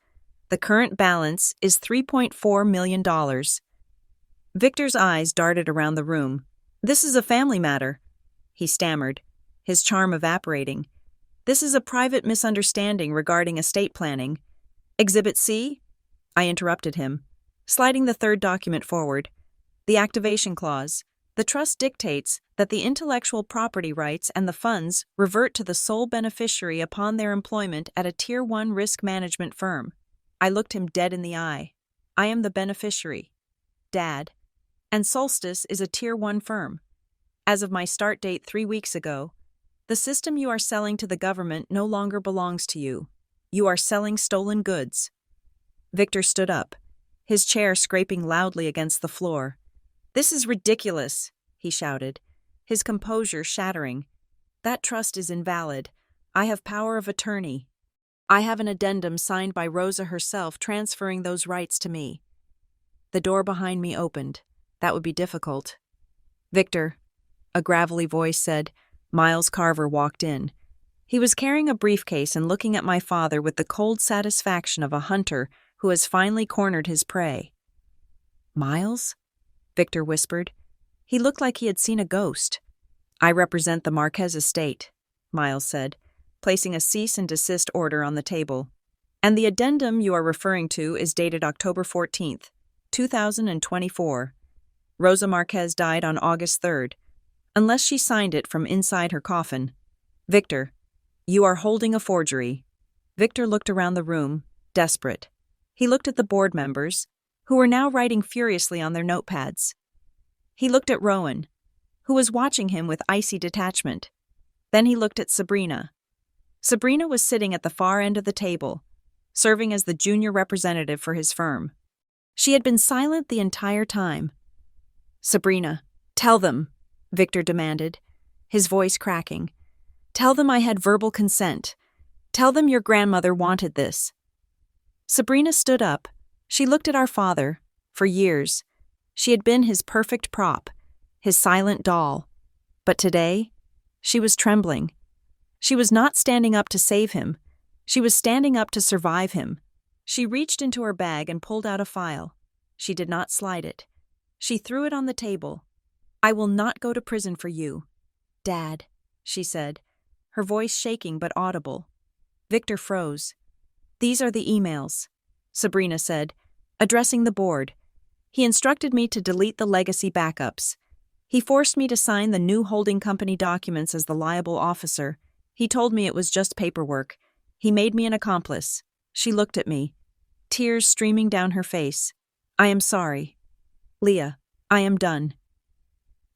The current balance is $3.4 million. Victor's eyes darted around the room. "This is a family matter," he stammered. his charm evaporating. "This is a private misunderstanding regarding estate planning." "Exhibit C?" I interrupted him, sliding the third document forward. "The activation clause. The trust dictates that the intellectual property rights and the funds revert to the sole beneficiary upon their employment at a Tier 1 risk management firm." I looked him dead in the eye. "I am the beneficiary, Dad, and Solstice is a Tier 1 firm. As of my start date 3 weeks ago, the system you are selling to the government no longer belongs to you. You are selling stolen goods." Victor stood up, his chair scraping loudly against the floor. "This is ridiculous," he shouted, his composure shattering. "That trust is invalid. I have power of attorney. I have an addendum signed by Rosa herself transferring those rights to me." The door behind me opened. That would be difficult. "Victor," a gravelly voice said. Miles Carver walked in. He was carrying a briefcase and looking at my father with the cold satisfaction of a hunter who has finally cornered his prey. "Miles?" Victor whispered. He looked like he had seen a ghost. "I represent the Marquez estate," Miles said, placing a cease and desist order on the table. "And the addendum you are referring to is dated October 14th, 2024. Rosa Marquez died on August 3rd, unless she signed it from inside her coffin. Victor, you are holding a forgery." Victor looked around the room, desperate. He looked at the board members, who were now writing furiously on their notepads. He looked at Rowan, who was watching him with icy detachment. Then he looked at Sabrina. Sabrina was sitting at the far end of the table, serving as the junior representative for his firm. She had been silent the entire time. "Sabrina, tell them," Victor demanded, his voice cracking. "Tell them I had verbal consent. Tell them your grandmother wanted this." Sabrina stood up. She looked at our father. For years, she had been his perfect prop, his silent doll. But today, she was trembling. She was not standing up to save him. She was standing up to survive him. She reached into her bag and pulled out a file. She did not slide it. She threw it on the table. "I will not go to prison for you, Dad," she said, her voice shaking but audible. Victor froze. "These are the emails," Sabrina said, addressing the board. "He instructed me to delete the legacy backups. He forced me to sign the new holding company documents as the liable officer. He told me it was just paperwork. He made me an accomplice." She looked at me, tears streaming down her face. "I am sorry. Leah, I am done."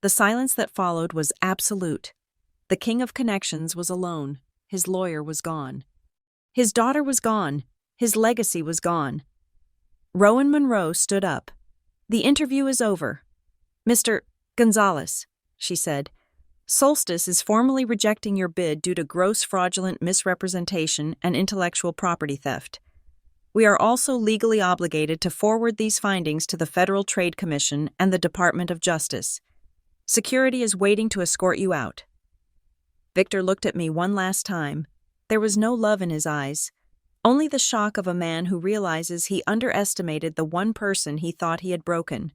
The silence that followed was absolute. The king of connections was alone. His lawyer was gone. His daughter was gone. His legacy was gone. Rowan Monroe stood up. "The interview is over. Mr. Gonzalez," she said, "Solstice is formally rejecting your bid due to gross fraudulent misrepresentation and intellectual property theft. We are also legally obligated to forward these findings to the Federal Trade Commission and the Department of Justice. Security is waiting to escort you out." Victor looked at me one last time. There was no love in his eyes, only the shock of a man who realizes he underestimated the one person he thought he had broken.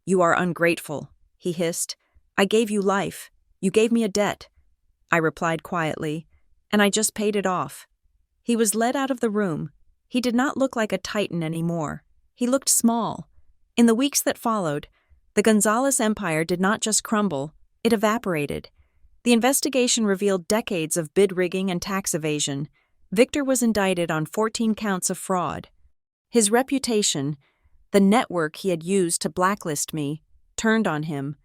"You are ungrateful," he hissed. "I gave you life. You gave me a debt." I replied quietly, "And I just paid it off." He was led out of the room. He did not look like a titan anymore. He looked small. In the weeks that followed, the Gonzalez empire did not just crumble, it evaporated. The investigation revealed decades of bid rigging and tax evasion. Victor was indicted on 14 counts of fraud. His reputation, the network he had used to blacklist me, turned on him.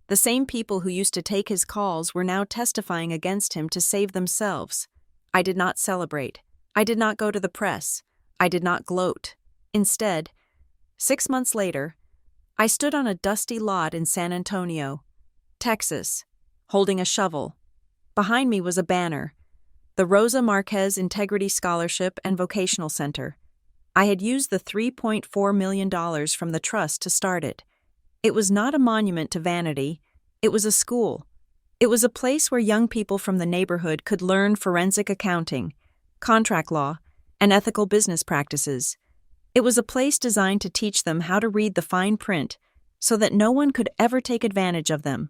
The same people who used to take his calls were now testifying against him to save themselves. I did not celebrate. I did not go to the press. I did not gloat. Instead, 6 months later, I stood on a dusty lot in San Antonio, Texas, holding a shovel. Behind me was a banner, the Rosa Marquez Integrity Scholarship and Vocational Center. I had used the $3.4 million from the trust to start it. It was not a monument to vanity. It was a school. It was a place where young people from the neighborhood could learn forensic accounting, contract law, and ethical business practices. It was a place designed to teach them how to read the fine print so that no one could ever take advantage of them.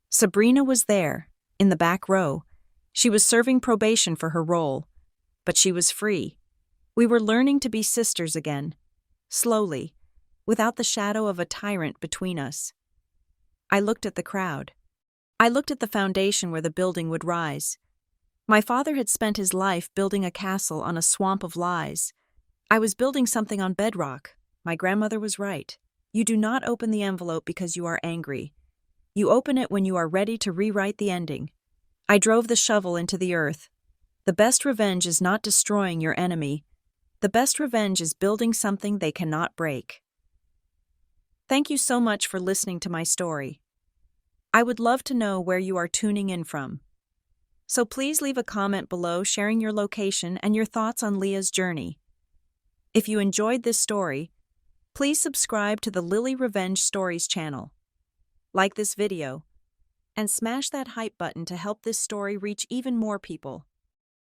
Sabrina was there, in the back row. She was serving probation for her role, but she was free. We were learning to be sisters again, slowly, without the shadow of a tyrant between us. I looked at the crowd. I looked at the foundation where the building would rise. My father had spent his life building a castle on a swamp of lies. I was building something on bedrock. My grandmother was right. You do not open the envelope because you are angry. You open it when you are ready to rewrite the ending. I drove the shovel into the earth. The best revenge is not destroying your enemy. The best revenge is building something they cannot break. Thank you so much for listening to my story. I would love to know where you are tuning in from. So please leave a comment below sharing your location and your thoughts on Leah's journey. If you enjoyed this story, please subscribe to the Lily Revenge Stories channel. Like this video, and smash that hype button to help this story reach even more people.